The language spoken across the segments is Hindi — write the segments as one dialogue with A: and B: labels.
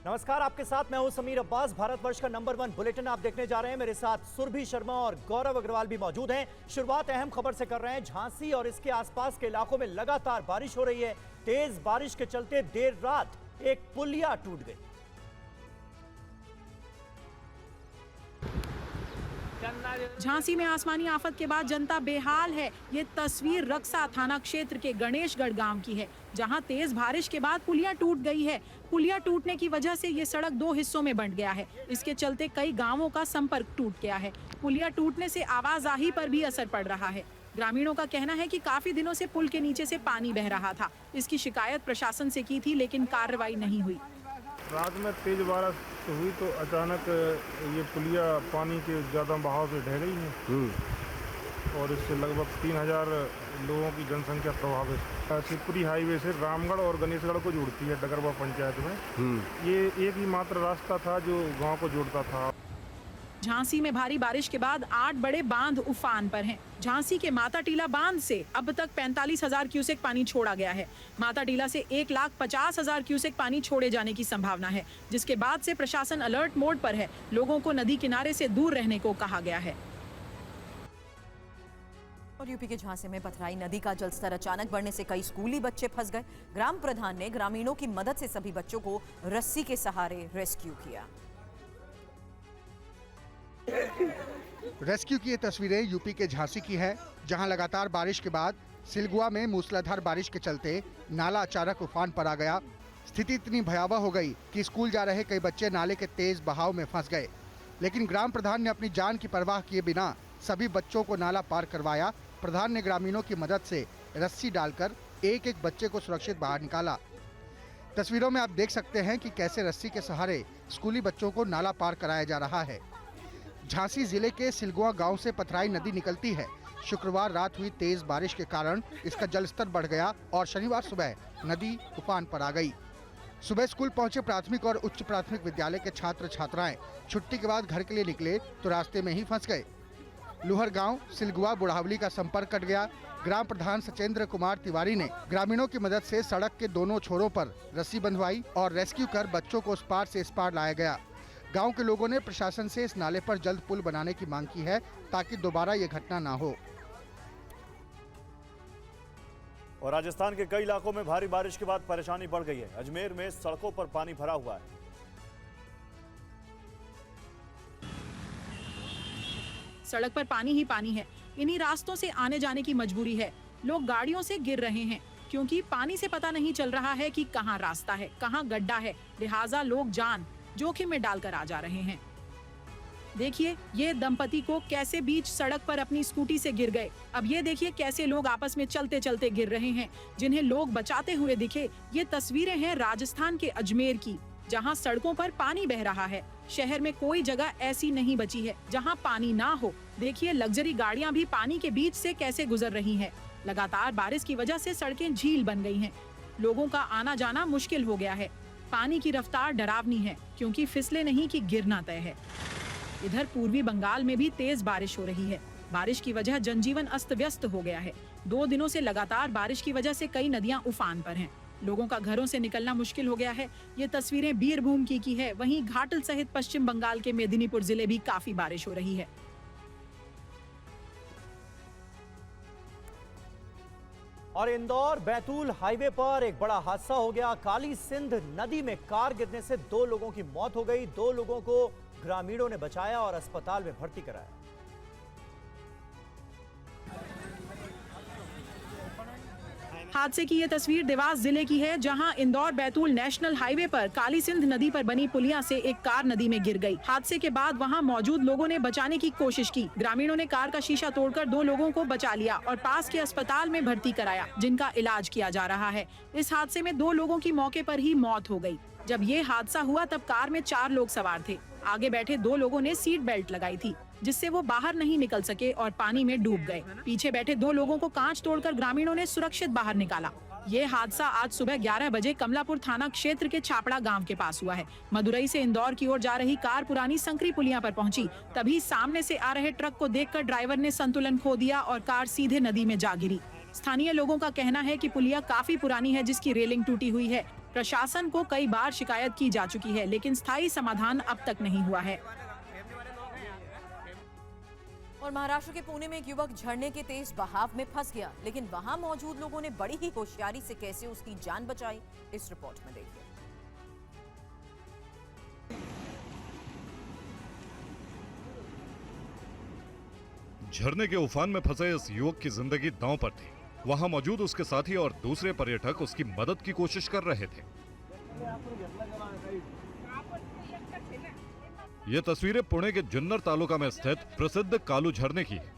A: नमस्कार, आपके साथ मैं हूं समीर अब्बास। भारतवर्ष का नंबर 1 बुलेटिन आप देखने जा रहे हैं। मेरे साथ सुरभि शर्मा और गौरव अग्रवाल भी मौजूद हैं। शुरुआत अहम खबर से कर रहे हैं। झांसी और इसके आसपास के इलाकों में लगातार बारिश हो रही है। तेज बारिश के चलते देर रात एक पुलिया टूट गई।
B: झांसी में आसमानी आफत के बाद जनता बेहाल है। ये तस्वीर रक्सा थाना क्षेत्र के गणेशगढ़ गांव की है, जहां तेज बारिश के बाद पुलिया टूट गई है। पुलिया टूटने की वजह से ये सड़क 2 हिस्सों में बंट गया है। इसके चलते कई गांवों का संपर्क टूट गया है। पुलिया टूटने से आवाजाही पर भी असर पड़ रहा है। ग्रामीणों का कहना है कि काफी दिनों से पुल के नीचे से पानी बह रहा था। इसकी शिकायत प्रशासन से की थी, लेकिन कार्रवाई नहीं हुई।
C: रात में तेज बारिश हुई तो अचानक ये पुलिया पानी के ज़्यादा बहाव से ढह गई है और इससे लगभग 3000 लोगों की जनसंख्या प्रभावित। शिवपुरी हाईवे से रामगढ़ और गणेशगढ़ को जोड़ती है डगरवा पंचायत में। ये एक ही मात्र रास्ता था जो गांव को जोड़ता था।
B: झांसी में भारी बारिश के बाद 8 बड़े बांध उफान पर हैं। झांसी के माता टीला बांध से अब तक 45,000 क्यूसेक पानी छोड़ा गया है। माता टीला से 1,50,000 क्यूसेक पानी छोड़े जाने की संभावना है, जिसके बाद से प्रशासन अलर्ट मोड पर है। लोगों को नदी किनारे से दूर रहने को कहा गया है।
D: और यूपी के झांसी में पथराई नदी का जलस्तर अचानक बढ़ने से कई स्कूली बच्चे फंस गए। ग्राम प्रधान ने ग्रामीणों की मदद से सभी बच्चों को रस्सी के सहारे रेस्क्यू किया।
E: रेस्क्यू की ये तस्वीरें यूपी के झांसी की है, जहां लगातार बारिश के बाद सिलगुआ में मूसलाधार बारिश के चलते नाला अचानक उफान पर आ गया। स्थिति इतनी भयावह हो गई कि स्कूल जा रहे कई बच्चे नाले के तेज बहाव में फंस गए, लेकिन ग्राम प्रधान ने अपनी जान की परवाह किए बिना सभी बच्चों को नाला पार करवाया। प्रधान ने ग्रामीणों की मदद से रस्सी डालकर एक एक बच्चे को सुरक्षित बाहर निकाला। तस्वीरों में आप देख सकते हैं कि कैसे रस्सी के सहारे स्कूली बच्चों को नाला पार कराया जा रहा है। झांसी जिले के सिलगुआ गांव से पथराई नदी निकलती है। शुक्रवार रात हुई तेज बारिश के कारण इसका जलस्तर बढ़ गया और शनिवार सुबह नदी उफान पर आ गई। सुबह स्कूल पहुंचे प्राथमिक और उच्च प्राथमिक विद्यालय के छात्र छात्राएं छुट्टी के बाद घर के लिए निकले तो रास्ते में ही फंस गए। लुहर गांव सिलगुआ बुढ़ावली का संपर्क कट गया। ग्राम प्रधान सचेंद्र कुमार तिवारी ने ग्रामीणों की मदद से सड़क के दोनों छोरों पर रस्सी बंधवाई और रेस्क्यू कर बच्चों को उस पार से इस पार लाया गया। गांव के लोगों ने प्रशासन से इस नाले पर जल्द पुल बनाने की मांग की है ताकि दोबारा ये घटना ना हो।
A: और राजस्थान के कई इलाकों में भारी बारिश के बाद परेशानी बढ़ गई है। अजमेर में सड़कों पर पानी भरा हुआ है।
B: सड़क पर पानी ही पानी है। इन्हीं रास्तों से आने जाने की मजबूरी है। लोग गाड़ियों से गिर रहे हैं क्योंकि पानी से पता नहीं चल रहा है कि कहाँ रास्ता है, कहाँ गड्ढा है। लिहाजा लोग जान जोखिम में डालकर आ जा रहे हैं। देखिए ये दंपति को कैसे बीच सड़क पर अपनी स्कूटी से गिर गए। अब ये देखिए कैसे लोग आपस में चलते चलते गिर रहे हैं, जिन्हें लोग बचाते हुए दिखे। ये तस्वीरें हैं राजस्थान के अजमेर की, जहां सड़कों पर पानी बह रहा है। शहर में कोई जगह ऐसी नहीं बची है जहां पानी ना हो। देखिए लग्जरी गाड़ियां भी पानी के बीच से कैसे गुजर रही हैं। लगातार बारिश की वजह से सड़कें झील बन गई हैं। लोगों का आना जाना मुश्किल हो गया है। पानी की रफ्तार डरावनी है क्योंकि फिसले नहीं कि गिरना तय है। इधर पूर्वी बंगाल में भी तेज बारिश हो रही है। बारिश की वजह जनजीवन अस्त व्यस्त हो गया है। 2 दिनों से लगातार बारिश की वजह से कई नदियां उफान पर हैं। लोगों का घरों से निकलना मुश्किल हो गया है। ये तस्वीरें बीरभूम की है। वहीं घाटल सहित पश्चिम बंगाल के मेदिनीपुर जिले भी काफी बारिश हो रही है।
A: और इंदौर बैतूल हाईवे पर एक बड़ा हादसा हो गया। काली सिंध नदी में कार गिरने से 2 लोगों की मौत हो गई। 2 लोगों को ग्रामीणों ने बचाया और अस्पताल में भर्ती कराया।
B: हादसे की ये तस्वीर देवास जिले की है, जहां इंदौर बैतूल नेशनल हाईवे पर काली सिंध नदी पर बनी पुलिया से एक कार नदी में गिर गई। हादसे के बाद वहां मौजूद लोगों ने बचाने की कोशिश की। ग्रामीणों ने कार का शीशा तोड़कर 2 लोगों को बचा लिया और पास के अस्पताल में भर्ती कराया, जिनका इलाज किया जा रहा है। इस हादसे में 2 लोगों की मौके पर ही मौत हो गई। जब ये हादसा हुआ तब कार में 4 लोग सवार थे। आगे बैठे 2 लोगों ने सीट बेल्ट लगाई थी, जिससे वो बाहर नहीं निकल सके और पानी में डूब गए। पीछे बैठे 2 लोगों को कांच तोड़कर ग्रामीणों ने सुरक्षित बाहर निकाला। ये हादसा आज सुबह 11 बजे कमलापुर थाना क्षेत्र के छापड़ा गांव के पास हुआ है। मदुरई से इंदौर की ओर जा रही कार पुरानी संकरी पुलिया पर पहुंची। तभी सामने से आ रहे ट्रक को देखकर ड्राइवर ने संतुलन खो दिया और कार सीधे नदी में जा गिरी। स्थानीय लोगों का कहना है कि पुलिया काफी पुरानी है, जिसकी रेलिंग टूटी हुई है। प्रशासन को कई बार शिकायत की जा चुकी है, लेकिन स्थायी समाधान अब तक नहीं हुआ है।
D: और महाराष्ट्र के पुणे में एक युवक झरने के तेज बहाव में फंस गया, लेकिन वहां मौजूद लोगों ने बड़ी ही होशियारी से कैसे उसकी जान बचाई, इस रिपोर्ट में देखिए।
F: झरने के उफान में फंसे इस युवक की जिंदगी दांव पर थी। वहां मौजूद उसके साथी और दूसरे पर्यटक उसकी मदद की कोशिश कर रहे थे। ये तस्वीरें पुणे के जुन्नर तालुका में स्थित प्रसिद्ध कालू झरने की है।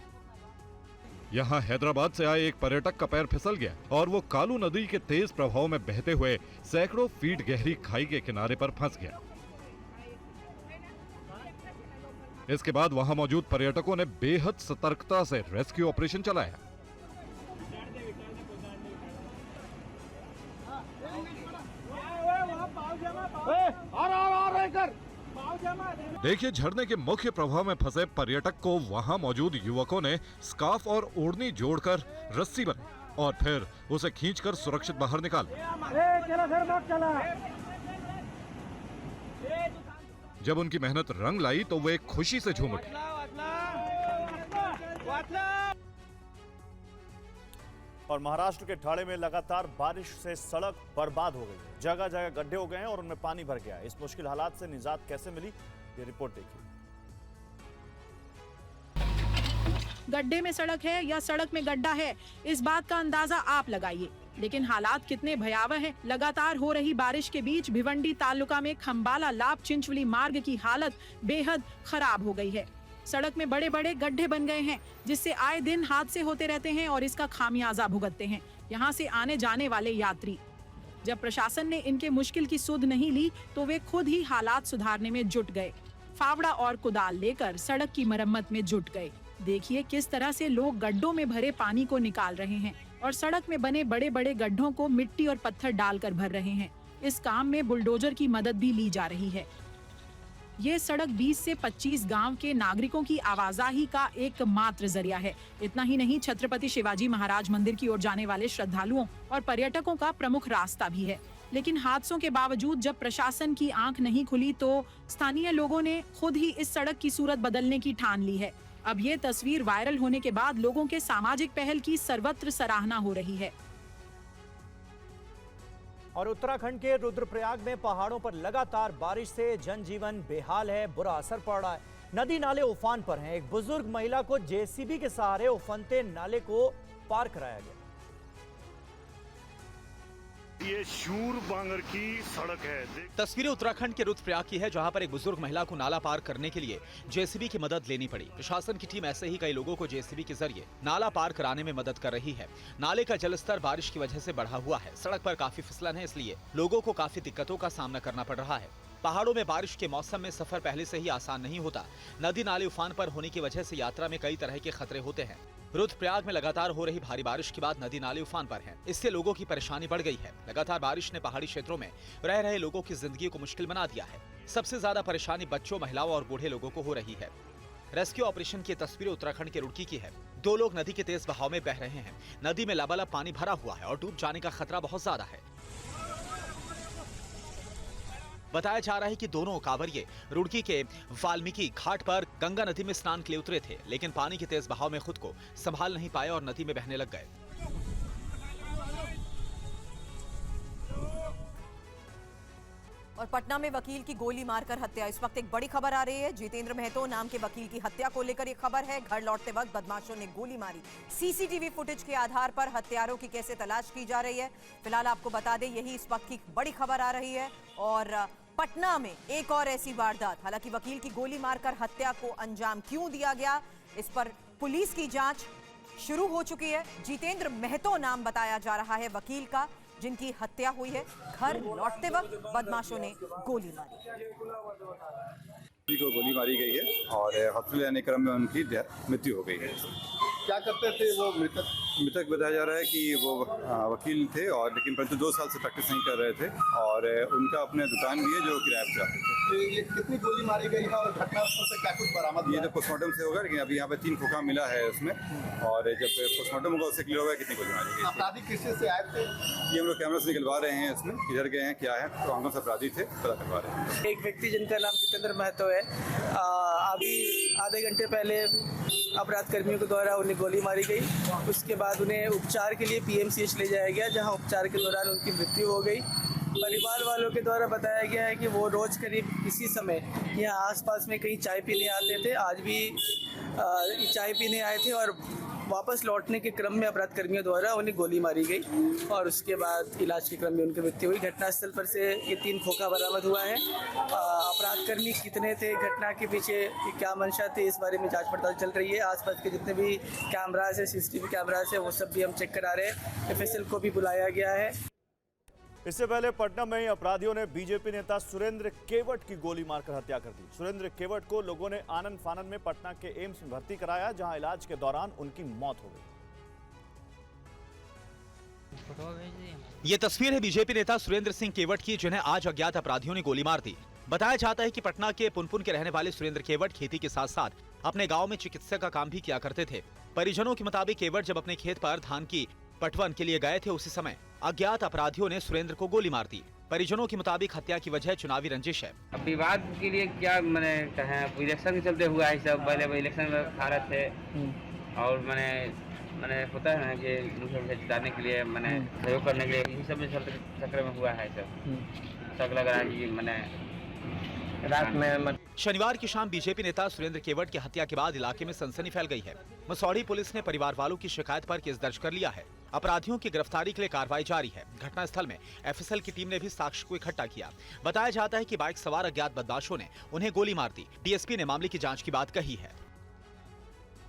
F: यहाँ हैदराबाद से आए एक पर्यटक का पैर फिसल गया और वो कालू नदी के तेज प्रभाव में बहते हुए सैकड़ों फीट गहरी खाई के किनारे पर फंस गया। इसके बाद वहां मौजूद पर्यटकों ने बेहद सतर्कता से रेस्क्यू ऑपरेशन चलाया। देखिए, झरने के मुख्य प्रवाह में फंसे पर्यटक को वहां मौजूद युवकों ने स्कार्फ और ओढ़नी जोड़कर रस्सी बंधी और फिर उसे खींचकर सुरक्षित बाहर निकाला। जब उनकी मेहनत रंग लाई तो वे खुशी से झूम उठे।
A: और महाराष्ट्र के ठाणे में लगातार बारिश से सड़क बर्बाद हो गई है। जगह जगह गड्ढे हो गए हैं और उनमें पानी भर गया है। इस मुश्किल हालात से निजात कैसे मिली, ये रिपोर्ट देखिए।
B: गड्ढे में सड़क है या सड़क में गड्ढा है, इस बात का अंदाजा आप लगाइए, लेकिन हालात कितने भयावह हैं। लगातार हो रही बारिश के बीच भिवंडी तालुका में खंबाला लाभ चिंचवली मार्ग की हालत बेहद खराब हो गई है। सड़क में बड़े बड़े गड्ढे बन गए हैं, जिससे आए दिन हादसे होते रहते हैं और इसका खामियाजा भुगतते हैं यहाँ से आने जाने वाले यात्री। जब प्रशासन ने इनके मुश्किल की सुध नहीं ली तो वे खुद ही हालात सुधारने में जुट गए। फावड़ा और कुदाल लेकर सड़क की मरम्मत में जुट गए। देखिए किस तरह से लोग गड्ढों में भरे पानी को निकाल रहे हैं और सड़क में बने बड़े बड़े गड्ढों को मिट्टी और पत्थर डालकर भर रहे हैं। इस काम में बुलडोजर की मदद भी ली जा रही है। ये सड़क 20 से 25 गांव के नागरिकों की आवाजाही का एकमात्र जरिया है। इतना ही नहीं, छत्रपति शिवाजी महाराज मंदिर की ओर जाने वाले श्रद्धालुओं और पर्यटकों का प्रमुख रास्ता भी है। लेकिन हादसों के बावजूद जब प्रशासन की आंख नहीं खुली तो स्थानीय लोगों ने खुद ही इस सड़क की सूरत बदलने की ठान ली है। अब ये तस्वीर वायरल होने के बाद लोगों के सामाजिक पहल की सर्वत्र सराहना हो रही है।
A: और उत्तराखंड के रुद्रप्रयाग में पहाड़ों पर लगातार बारिश से जनजीवन बेहाल है, बुरा असर पड़ रहा है। नदी नाले उफान पर हैं। एक बुजुर्ग महिला को जेसीबी के सहारे उफनते नाले को पार कराया गया।
G: ये शूर बांगर की सड़क है।
H: तस्वीरें उत्तराखंड के रुद्रप्रयाग की है, जहां पर एक बुजुर्ग महिला को नाला पार करने के लिए जेसीबी की मदद लेनी पड़ी। प्रशासन की टीम ऐसे ही कई लोगों को जेसीबी के जरिए नाला पार कराने में मदद कर रही है। नाले का जलस्तर बारिश की वजह से बढ़ा हुआ है। सड़क पर काफी फिसलन है, इसलिए लोगों को काफी दिक्कतों का सामना करना पड़ रहा है। पहाड़ों में बारिश के मौसम में सफर पहले से ही आसान नहीं होता। नदी नाले उफान पर होने की वजह से यात्रा में कई तरह के खतरे होते हैं। रुद्रप्रयाग में लगातार हो रही भारी बारिश के बाद नदी नाले उफान पर हैं। इससे लोगों की परेशानी बढ़ गई है। लगातार बारिश ने पहाड़ी क्षेत्रों में रह रहे लोगों की जिंदगी को मुश्किल बना दिया है। सबसे ज्यादा परेशानी बच्चों, महिलाओं और बूढ़े लोगों को हो रही है। रेस्क्यू ऑपरेशन की तस्वीरें उत्तराखंड के रुड़की की है। 2 लोग नदी के तेज बहाव में बह रहे हैं। नदी में लबालब पानी भरा हुआ है और डूब जाने का खतरा बहुत ज्यादा है। बताया जा रहा है कि दोनों कांवरिये रुड़की के वाल्मीकि घाट पर गंगा नदी में स्नान के लिए उतरे थे, लेकिन पानी के तेज बहाव में खुद को संभाल नहीं पाए और नदी में बहने लग गए।
D: और पटना में वकील की गोली मारकर हत्या। इस वक्त एक बड़ी खबर आ रही है। जितेंद्र महतो नाम के वकील की हत्या को लेकर ये खबर है। घर लौटते वक्त बदमाशों ने गोली मारी। सीसीटीवी फुटेज के आधार पर हत्यारों की कैसे तलाश की जा रही है, फिलहाल आपको बता दें यही इस वक्त की बड़ी खबर आ रही है। और पटना में एक और ऐसी वारदात, हालांकि वकील की गोली मारकर हत्या को अंजाम क्यों दिया गया, इस पर पुलिस की जांच शुरू हो चुकी है। जितेंद्र महतो नाम बताया जा रहा है वकील का, जिनकी हत्या हुई है। घर लौटते वक्त बदमाशों ने गोली मारी।
I: को गोली मारी गई है और हॉस्पिटल आने क्रम में उनकी मृत्यु हो गई है।
E: क्या करते थे वो मृतक?
I: मृतक बताया जा रहा है कि वो वकील थे और लेकिन परंतु 2 साल से प्रैक्टिस नहीं कर रहे थे और उनका अपने दुकान भी है जो किराए पर चलाते थे।
E: तो ये कितनी गोली मारी गई है और घटनास्थल से क्या कुछ बरामद?
I: ये तो पोस्टमार्टम से होगा, लेकिन अभी यहाँ पे 3 खोखा मिला है उसमें और जब पोस्टमार्टम होगा उससे क्लियर होगा कितनी गोली मारी गई।
E: अपराधी किससे से आए थे?
I: ये हम लोग कैमरा से निकलवा रहे हैं, इसमें किधर गए हैं क्या है, कौन कौन से अपराधी थे पता करवा रहे हैं।
J: एक व्यक्ति जिनका नाम जितेंद्र महतो है, अभी आधे घंटे पहले अपराध कर्मियों के द्वारा उन्हें गोली मारी गई। उसके बाद उन्हें उपचार के लिए पीएमसीएच ले जाया गया, जहां उपचार के दौरान उनकी मृत्यु हो गई। परिवार वालों के द्वारा बताया गया है कि वो रोज़ करीब इसी समय यहाँ आसपास में कहीं चाय पीने आते थे। आज भी चाय पीने आए थे और वापस लौटने के क्रम में अपराध कर्मियों द्वारा उन्हें गोली मारी गई और उसके बाद इलाज के क्रम में उनकी मृत्यु हुई। घटनास्थल पर से ये 3 खोखा बरामद हुआ है। अपराध कर्मी कितने थे, घटना के पीछे क्या मंशा थे, इस बारे में जांच पड़ताल चल रही है। आसपास के जितने भी कैमरास है, सीसीटीवी कैमरास है, वो सब भी हम चेक करा रहे हैं। एफएसएल को भी बुलाया गया है।
A: इससे पहले पटना में ही अपराधियों ने बीजेपी नेता सुरेंद्र केवट की गोली मारकर हत्या कर दी। सुरेंद्र केवट को लोगों ने आनंद फानन में पटना के एम्स में भर्ती कराया, जहां इलाज के दौरान उनकी मौत हो गई।
H: ये तस्वीर है बीजेपी नेता सुरेंद्र सिंह केवट की, जिन्हें आज अज्ञात अपराधियों ने गोली मार दी। बताया जाता है कि पटना के पुनपुन के रहने वाले सुरेंद्र केवट खेती के साथ साथ अपने गाँव में चिकित्सा का काम भी किया करते थे। परिजनों के मुताबिक केवट जब अपने खेत पर धान की पटवन के लिए गए थे, उसी समय अज्ञात अपराधियों ने सुरेंद्र को गोली मार दी। परिजनों के मुताबिक हत्या की वजह चुनावी रंजिश है।
K: अब विवाद के लिए क्या मैंने कहें, इलेक्शन के चलते हुआ है सब। पहले इलेक्शन में खा रहे थे और मैंने होता है ना कि मुझे जिताने के लिए मैंने सहयोग करने के लिए, इसी सब चक्र में हुआ है सब लग रहा है कि मैंने रात में।
H: शनिवार की शाम बीजेपी नेता सुरेंद्र केवट की हत्या के बाद इलाके में सनसनी फैल गई है। मसौढ़ी पुलिस ने परिवार वालों की शिकायत पर केस दर्ज कर लिया है। अपराधियों की गिरफ्तारी के लिए कार्रवाई जारी है। घटनास्थल में एफएसएल की टीम ने भी साक्ष्य को इकट्ठा किया। बताया जाता है कि बाइक सवार अज्ञात बदमाशों ने उन्हें गोली मार दी। डीएसपी ने मामले की जांच की बात कही है।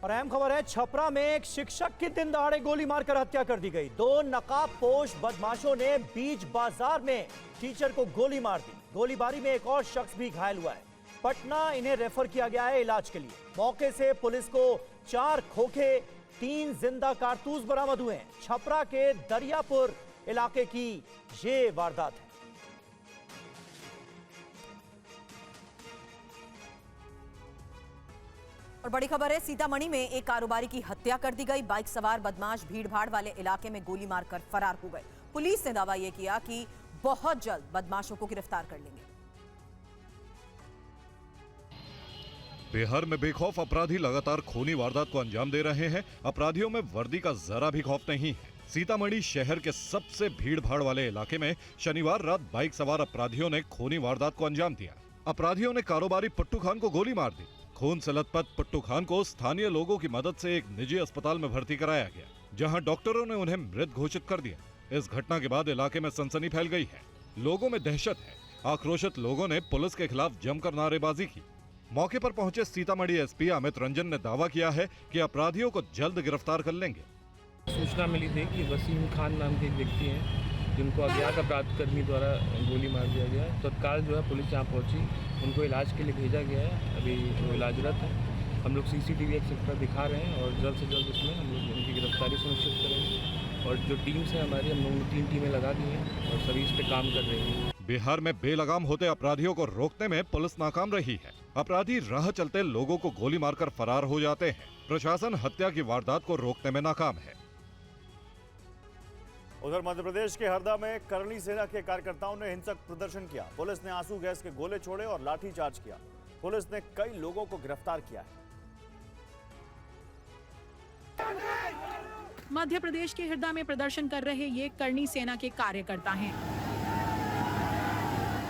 A: और अहम खबर है, छपरा में एक शिक्षक की दिन दहाड़े गोली मारकर हत्या कर दी गई। 2 नकाबपोश बदमाशों ने बीच बाजार में टीचर को गोली मार दी। गोलीबारी में एक और शख्स भी घायल हुआ है। पटना इन्हें रेफर किया गया है इलाज के लिए। मौके से पुलिस को 4 खोखे, 3 जिंदा कारतूस बरामद हुए हैं। छपरा के दरियापुर इलाके की ये वारदात है।
D: और बड़ी खबर है, सीतामढ़ी में एक कारोबारी की हत्या कर दी गई। बाइक सवार बदमाश भीड़भाड़ वाले इलाके में गोली मारकर फरार हो गए। पुलिस ने दावा यह किया कि बहुत जल्द बदमाशों को गिरफ्तार कर लेंगे।
F: बिहार में बेखौफ अपराधी लगातार खूनी वारदात को अंजाम दे रहे हैं। अपराधियों में वर्दी का जरा भी खौफ नहीं है। सीतामढ़ी शहर के सबसे भीड़-भाड़ वाले इलाके में शनिवार रात बाइक सवार अपराधियों ने खूनी वारदात को अंजाम दिया। अपराधियों ने कारोबारी पुट्टू खान को गोली मार दी। खून से लथपथ पुट्टू खान को स्थानीय लोगों की मदद से एक निजी अस्पताल में भर्ती कराया गया, जहां डॉक्टरों ने उन्हें मृत घोषित कर दिया। इस घटना के बाद इलाके में सनसनी फैल गई है। लोगों में दहशत है। आक्रोशित लोगों ने पुलिस के खिलाफ जमकर नारेबाजी की। मौके पर पहुंचे सीतामढ़ी एसपी अमित रंजन ने दावा किया है कि अपराधियों को जल्द गिरफ्तार कर लेंगे।
C: सूचना मिली थी कि वसीम खान नाम के एक व्यक्ति हैं, जिनको अज्ञात अपराध कर्मी द्वारा गोली मार दिया गया है। तत्काल जो है पुलिस यहाँ पहुंची, उनको इलाज के लिए भेजा गया है। अभी वो इलाजरत है। हम लोग सीसीटीवी एक्सेट्रा दिखा रहे हैं और जल्द से जल्द उसमें हम लोग उनकी गिरफ्तारी सुनिश्चित करेंगे। और जो टीम्स हैं हमारी, हम लोगों ने 3 टीमें लगा दी हैं और सभी इस पे काम कर रही हैं।
F: बिहार में बेलगाम होते अपराधियों को रोकने में पुलिस नाकाम रही है। अपराधी राह चलते लोगों को गोली मारकर फरार हो जाते हैं। प्रशासन हत्या की वारदात को रोकने में नाकाम है।
A: उधर मध्य प्रदेश के हरदा में करणी सेना के कार्यकर्ताओं ने हिंसक प्रदर्शन किया। पुलिस ने आंसू गैस के गोले छोड़े और लाठीचार्ज किया। पुलिस ने कई लोगों को गिरफ्तार किया है।
B: मध्य प्रदेश के हरदा में प्रदर्शन कर रहे ये करणी सेना के कार्यकर्ता हैं।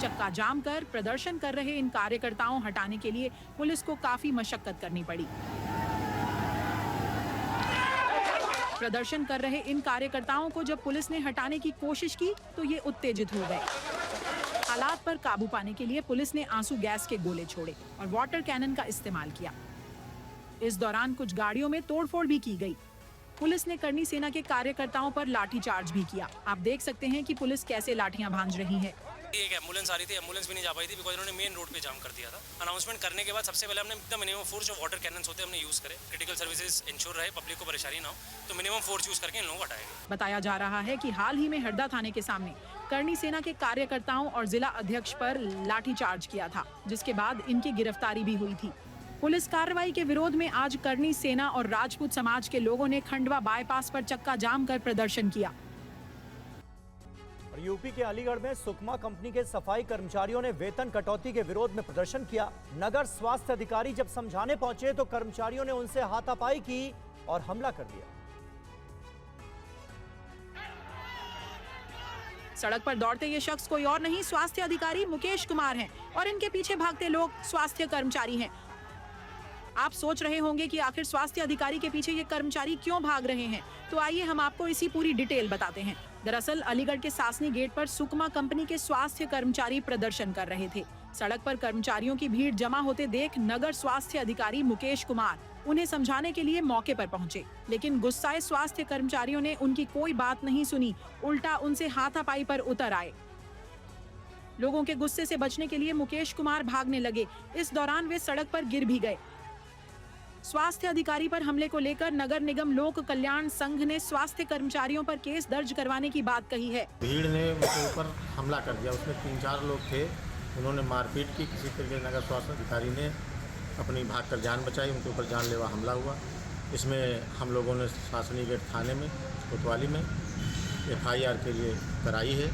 B: चक्का जाम कर प्रदर्शन कर रहे इन कार्यकर्ताओं हटाने के लिए पुलिस को काफी मशक्कत करनी पड़ी। प्रदर्शन कर रहे इन कार्यकर्ताओं को जब पुलिस ने हटाने की कोशिश की तो ये उत्तेजित हो गए। हालात पर काबू पाने के लिए पुलिस ने आंसू गैस के गोले छोड़े और वाटर कैनन का इस्तेमाल किया। इस दौरान कुछ गाड़ियों में तोड़फोड़ भी की गई। पुलिस ने करणी सेना के कार्यकर्ताओं पर लाठीचार्ज भी किया। आप देख सकते हैं कि पुलिस कैसे लाठियां भांज रही है।
L: एक एम्बुलेंस आ रही थी, एम्बुलेंस भी नहीं जा पाई थी बिकॉज इन्होंने मेन रोड पे जाम कर दिया था। अनाउंसमेंट करने के बाद सबसे पहले हमने एकदम मिनिमम फोर्स जो वाटर कैनन्स होते हैं हमने यूज़ करे, क्रिटिकल सर्विसेज इंश्योर रहे, पब्लिक को परेशानी ना हो, तो मिनिमम फोर्स यूज़ करके इन लोगों को हटाया गया।
B: बताया जा रहा है कि हाल ही में हरदा थाने के सामने करनी सेना के कार्यकर्ताओं और जिला अध्यक्ष पर लाठीचार्ज किया था, जिसके बाद इनकी गिरफ्तारी भी हुई थी। पुलिस कार्रवाई के विरोध में आज करनी सेना और राजपूत समाज के लोगों ने खंडवा बाईपास पर चक्का जाम कर प्रदर्शन किया।
A: और यूपी के अलीगढ़ में सुकमा कंपनी के सफाई कर्मचारियों ने वेतन कटौती के विरोध में प्रदर्शन किया। नगर स्वास्थ्य अधिकारी जब समझाने पहुंचे तो कर्मचारियों ने उनसे हाथापाई की और हमला कर दिया।
B: सड़क पर दौड़ते ये शख्स कोई और नहीं, स्वास्थ्य अधिकारी मुकेश कुमार हैं और इनके पीछे भागते लोग स्वास्थ्य कर्मचारी हैं। आप सोच रहे होंगे कि आखिर स्वास्थ्य अधिकारी के पीछे ये कर्मचारी क्यों भाग रहे हैं, तो आइए हम आपको इसी पूरी डिटेल बताते हैं। दरअसल अलीगढ़ के सासनी गेट पर सुकमा कंपनी के स्वास्थ्य कर्मचारी प्रदर्शन कर रहे थे। सड़क पर कर्मचारियों की भीड़ जमा होते देख नगर स्वास्थ्य अधिकारी मुकेश कुमार उन्हें समझाने के लिए मौके पर पहुंचे, लेकिन गुस्साए स्वास्थ्य कर्मचारियों ने उनकी कोई बात नहीं सुनी, उल्टा उनसे हाथापाई पर उतर आए। लोगों के गुस्से से बचने के लिए मुकेश कुमार भागने लगे। इस दौरान वे सड़क पर गिर भी गए। स्वास्थ्य अधिकारी पर हमले को लेकर नगर निगम लोक कल्याण संघ ने स्वास्थ्य कर्मचारियों पर केस दर्ज करवाने की बात कही है।
M: भीड़ ने उनके ऊपर हमला कर दिया, उसमें 3-4 लोग थे, उन्होंने मारपीट की। किसी तरीके नगर स्वास्थ्य अधिकारी ने अपनी भागकर जान बचाई, उनके ऊपर जानलेवा हमला हुआ। इसमें हम लोगों ने सासनी गेट थाने में कोतवाली में FIR के लिए कराई है।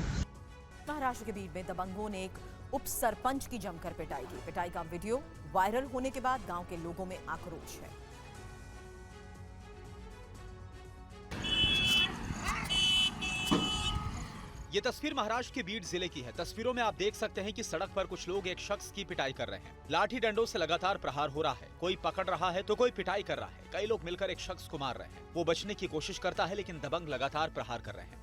D: महाराष्ट्र के बीड़ में दबंगों ने एक उप सरपंच की जमकर पिटाई की। पिटाई का वीडियो वायरल होने के बाद गांव के लोगों में आक्रोश है।
H: ये तस्वीर महाराष्ट्र के बीड जिले की है। तस्वीरों में आप देख सकते हैं कि सड़क पर कुछ लोग एक शख्स की पिटाई कर रहे हैं। लाठी डंडों से लगातार प्रहार हो रहा है, कोई पकड़ रहा है तो कोई पिटाई कर रहा है। कई लोग मिलकर एक शख्स को मार रहे हैं। वो बचने की कोशिश करता है लेकिन दबंग लगातार प्रहार कर रहे हैं।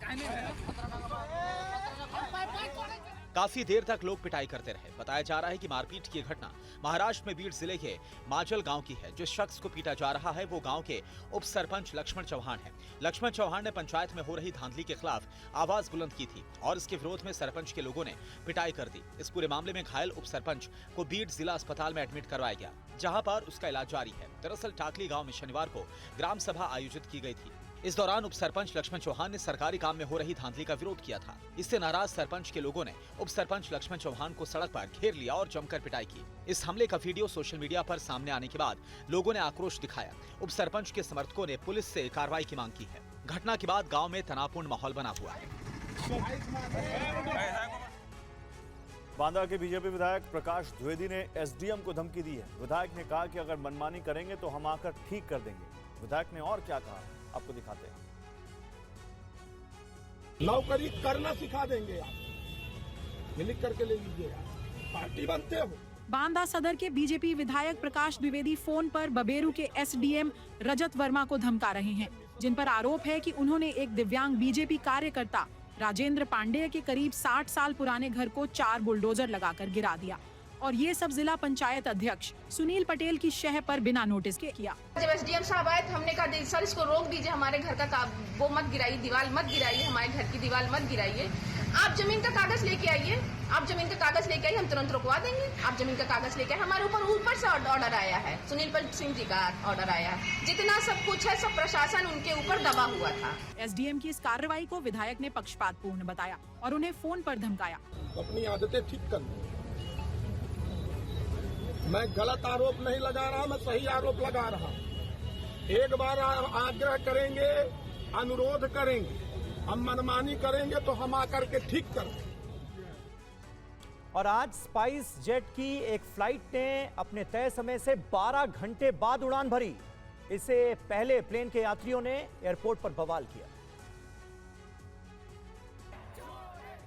H: काफी देर तक लोग पिटाई करते रहे। बताया जा रहा है कि मारपीट की घटना महाराष्ट्र में बीड जिले के माजल गांव की है। जिस शख्स को पीटा जा रहा है वो गांव के उप सरपंच लक्ष्मण चौहान है। लक्ष्मण चौहान ने पंचायत में हो रही धांधली के खिलाफ आवाज बुलंद की थी और इसके विरोध में सरपंच के लोगों ने पिटाई कर दी। इस पूरे मामले में घायल उप सरपंच को बीड जिला अस्पताल में एडमिट करवाया गया, जहाँ पर उसका इलाज जारी है। दरअसल टाकली गाँव में शनिवार को ग्राम सभा आयोजित की गई थी। इस दौरान उप सरपंच लक्ष्मण चौहान ने सरकारी काम में हो रही धांधली का विरोध किया था। इससे नाराज सरपंच के लोगों ने उप सरपंच लक्ष्मण चौहान को सड़क पर घेर लिया और जमकर पिटाई की। इस हमले का वीडियो सोशल मीडिया पर सामने आने के बाद लोगों ने आक्रोश दिखाया। उप सरपंच के समर्थकों ने पुलिस से कार्रवाई की मांग की है। घटना के बाद गाँव में तनावपूर्ण माहौल बना हुआ है।
N: बांदा के बीजेपी विधायक प्रकाश द्विवेदी ने SDM को धमकी दी है। विधायक ने कहा कि अगर मनमानी करेंगे तो हम आकर ठीक कर देंगे। विधायक ने और क्या कहा, आपको दिखाते हैं।
O: नौकरी करना सिखा देंगे, आप लिख करके ले लीजिए, पार्टी बनते हो।
B: बांदा सदर के बीजेपी विधायक प्रकाश द्विवेदी फोन पर बबेरू के SDM रजत वर्मा को धमका रहे हैं, जिन पर आरोप है कि उन्होंने एक दिव्यांग बीजेपी कार्यकर्ता राजेंद्र पांडेय के करीब 60 साल पुराने घर को 4 बुलडोजर लगाकर गिरा दिया और ये सब जिला पंचायत अध्यक्ष सुनील पटेल की शह पर बिना नोटिस के किया।
P: जब SDM साहब आए तो हमने कहा सर इसको रोक दीजिए, हमारे घर का वो मत गिराइए, दीवार मत गिराइए, हमारे घर की दीवार मत गिराइए। आप जमीन का कागज लेके आइए, आप जमीन का कागज लेके आइए, हम तुरंत रुकवा देंगे। आप जमीन का कागज लेके आए, हमारे ऊपर से ऑर्डर आया है, सुनील पटेल सिंह जी का ऑर्डर आया है। जितना सब कुछ है सब प्रशासन उनके ऊपर दबा हुआ था।
B: SDM की इस कार्रवाई को विधायक ने पक्षपातपूर्ण बताया और उन्हें फोन पर धमकाया।
O: अपनी आदतें ठीक कर, मैं गलत आरोप नहीं लगा रहा, मैं सही आरोप लगा रहा। एक बार आग्रह करेंगे, अनुरोध करेंगे, हम मनमानी करेंगे तो हम आकर के ठीक कर देंगे।
A: और आज स्पाइस जेट की एक फ्लाइट ने अपने तय समय से 12 घंटे बाद उड़ान भरी। इससे पहले प्लेन के यात्रियों ने एयरपोर्ट पर बवाल किया।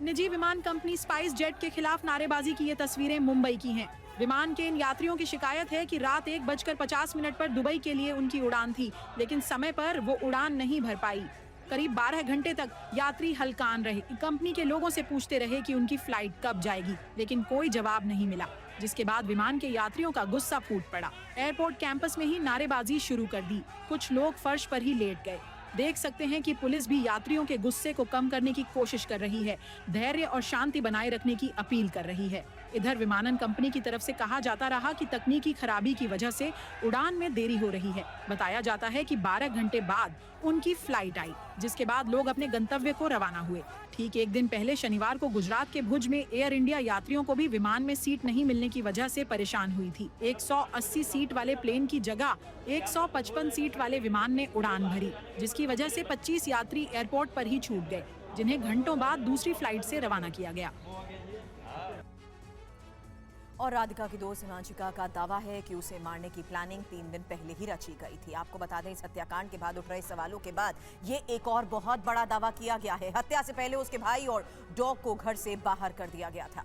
B: निजी विमान कंपनी स्पाइस जेट के खिलाफ नारेबाजी की ये तस्वीरें मुंबई की हैं। विमान के इन यात्रियों की शिकायत है कि रात 1:50 पर दुबई के लिए उनकी उड़ान थी, लेकिन समय पर वो उड़ान नहीं भर पाई। करीब 12 घंटे तक यात्री हलकान रहे। कंपनी के लोगों से पूछते रहे कि उनकी फ्लाइट कब जाएगी, लेकिन कोई जवाब नहीं मिला, जिसके बाद विमान के यात्रियों का गुस्सा फूट पड़ा। एयरपोर्ट कैंपस में ही नारेबाजी शुरू कर दी। कुछ लोग फर्श पर ही लेट गए। देख सकते हैं कि पुलिस भी यात्रियों के गुस्से को कम करने की कोशिश कर रही है, धैर्य और शांति बनाए रखने की अपील कर रही है। इधर विमानन कंपनी की तरफ से कहा जाता रहा कि तकनीकी खराबी की वजह से उड़ान में देरी हो रही है। बताया जाता है कि 12 घंटे बाद उनकी फ्लाइट आई, जिसके बाद लोग अपने गंतव्य को रवाना हुए। ठीक एक दिन पहले शनिवार को गुजरात के भुज में एयर इंडिया यात्रियों को भी विमान में सीट नहीं मिलने की वजह से परेशान हुई थी। 180 सीट वाले प्लेन की जगह 155 सीट वाले विमान ने उड़ान भरी, जिसकी वजह से 25 यात्री एयरपोर्ट पर ही छूट गए, जिन्हें घंटों बाद दूसरी फ्लाइट से रवाना किया गया।
D: और राधिका की दोस्त हिमांशिका का दावा है कि उसे मारने की प्लानिंग 3 दिन पहले ही रची गई थी। आपको बता दें, इस हत्याकांड के बाद उठ रहे सवालों के बाद ये एक और बहुत बड़ा दावा किया गया है। हत्या से पहले उसके भाई और डॉग को घर से बाहर कर दिया गया था।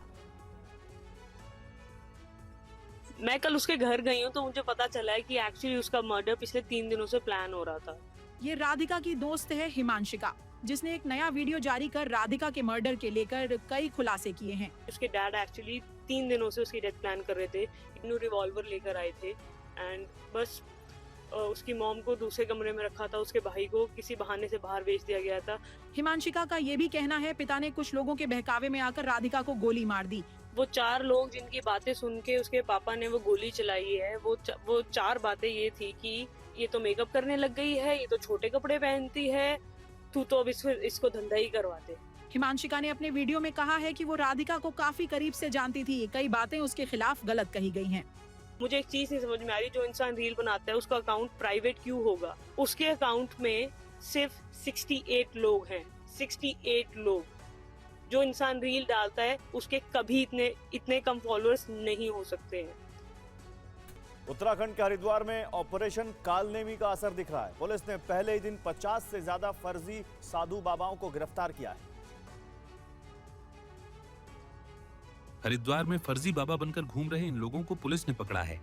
Q: मैं कल उसके घर गई हूँ तो मुझे पता चला है कि एक्चुअली उसका मर्डर पिछले 3 दिनों से प्लान हो रहा था।
B: ये राधिका की दोस्त है हिमांशिका, जिसने एक नया वीडियो जारी कर राधिका के मर्डर के लेकर कई खुलासे किए हैं।
Q: उसके डैड एक्चुअली 3 दिनों से उसकी डेथ प्लान कर रहे थे। इन्हों रिवॉल्वर लेकर आए थे एंड बस उसकी मॉम को दूसरे कमरे में रखा था, उसके भाई को किसी बहाने से बाहर भेज दिया गया था।
B: हिमांशिका का ये भी कहना है पिता ने कुछ लोगों के बहकावे में आकर राधिका को गोली मार दी।
Q: वो 4 लोग जिनकी बातें सुन के उसके पापा ने वो गोली चलाई है, वो 4 बातें ये थी कि ये तो मेकअप करने लग गई है, ये तो छोटे कपड़े पहनती है, तू तो अब इसको धंधा ही करवाते।
B: हिमांशिका ने अपने वीडियो में कहा है कि वो राधिका को काफी करीब से जानती थी। कई बातें उसके खिलाफ गलत कही गई हैं।
Q: मुझे एक चीज नहीं समझ में आ रही, जो इंसान रील बनाता है उसका अकाउंट प्राइवेट क्यों होगा? उसके अकाउंट में सिर्फ 68 लोग हैं। 68 लोग। जो इंसान रील डालता है उसके कभी इतने कम फॉलोअर्स नहीं हो सकते हैं।
N: उत्तराखंड के हरिद्वार में ऑपरेशन कालनेमी का असर दिख रहा है। पुलिस ने पहले ही दिन 50 से ज्यादा फर्जी साधु बाबाओं को गिरफ्तार किया है।
R: हरिद्वार में फर्जी बाबा बनकर घूम रहे इन लोगों को पुलिस ने पकड़ा है।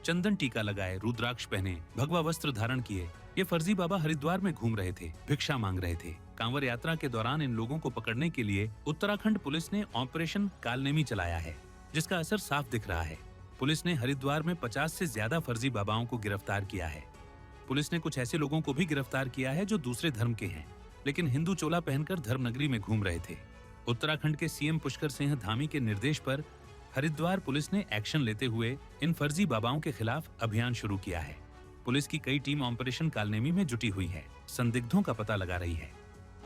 R: चंदन टीका लगाए, रुद्राक्ष पहने, भगवा वस्त्र धारण किए ये फर्जी बाबा हरिद्वार में घूम रहे थे, भिक्षा मांग रहे थे। कांवड़ यात्रा के दौरान इन लोगों को पकड़ने के लिए उत्तराखंड पुलिस ने ऑपरेशन कालनेमी चलाया है, जिसका असर साफ दिख रहा है। पुलिस ने हरिद्वार में 50 से ज्यादा फर्जी बाबाओं को गिरफ्तार किया है। पुलिस ने कुछ ऐसे लोगों को भी गिरफ्तार किया है जो दूसरे धर्म के हैं, लेकिन हिंदू चोला पहनकर धर्मनगरी में घूम रहे थे। उत्तराखंड के सीएम पुष्कर सिंह धामी के निर्देश पर हरिद्वार पुलिस ने एक्शन लेते हुए इन फर्जी बाबाओं के खिलाफ अभियान शुरू किया है। पुलिस की कई टीम ऑपरेशन कालनेमी में जुटी हुई है, संदिग्धों का पता लगा रही है।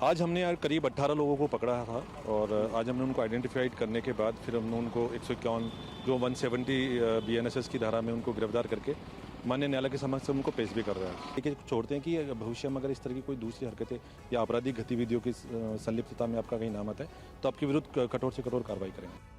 S: आज हमने यार करीब 18 लोगों को पकड़ा था और आज हमने उनको आइडेंटिफाइड करने के बाद फिर हमने उनको 151 जो 170 BNSS की धारा में उनको गिरफ्तार करके माननीय न्यायालय के समक्ष उनको पेश भी कर रहा है। लेकिन छोड़ते हैं कि भविष्य में अगर इस तरह की कोई दूसरी हरकतें या आपराधिक गतिविधियों की संलिप्तता में आपका कहीं नाम आता है तो आपके विरुद्ध कठोर से कठोर कार्रवाई करेंगे।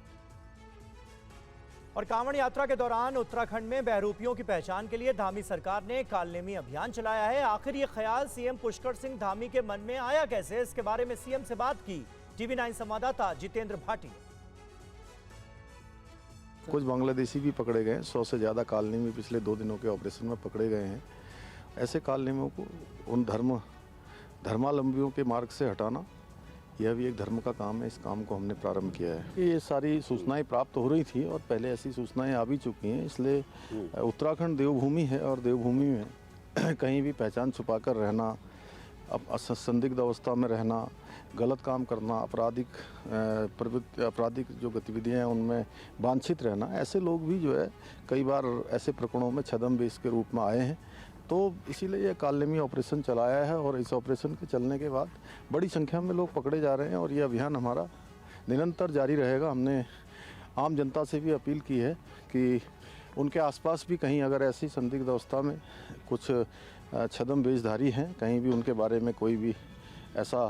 A: और कांवड़ यात्रा के दौरान उत्तराखंड में बहरूपियों की पहचान के लिए धामी सरकार ने कालनेमी अभियान चलाया है। आखिर ये ख्याल सीएम पुष्कर सिंह धामी के मन में आया कैसे? इसके बारे में सीएम से बात की TV9 संवाददाता जितेंद्र भाटी।
T: कुछ बांग्लादेशी भी पकड़े गए, 100 से ज़्यादा कालनेमी पिछले 2 दिनों के ऑपरेशन में पकड़े गए हैं। ऐसे कालनेमियों को उन धर्मावलंबियों के मार्ग से हटाना, यह भी एक धर्म का काम है। इस काम को हमने प्रारंभ किया है। ये सारी सूचनाएं प्राप्त हो रही थी और पहले ऐसी सूचनाएं आ भी चुकी हैं, इसलिए उत्तराखंड देवभूमि है और देवभूमि में कहीं भी पहचान छुपाकर रहना, अब संदिग्ध अवस्था में रहना, गलत काम करना, आपराधिक जो गतिविधियां हैं उनमें वांछित रहना, ऐसे लोग भी जो है कई बार ऐसे प्रकरणों में छद्मवेश के रूप में आए हैं। तो इसीलिए ये कालनेमी ऑपरेशन चलाया है और इस ऑपरेशन के चलने के बाद बड़ी संख्या में लोग पकड़े जा रहे हैं और ये अभियान हमारा निरंतर जारी रहेगा। हमने आम जनता से भी अपील की है कि उनके आसपास भी कहीं अगर ऐसी संदिग्ध अवस्था में कुछ छद्मवेशधारी हैं, कहीं भी उनके बारे में कोई भी ऐसा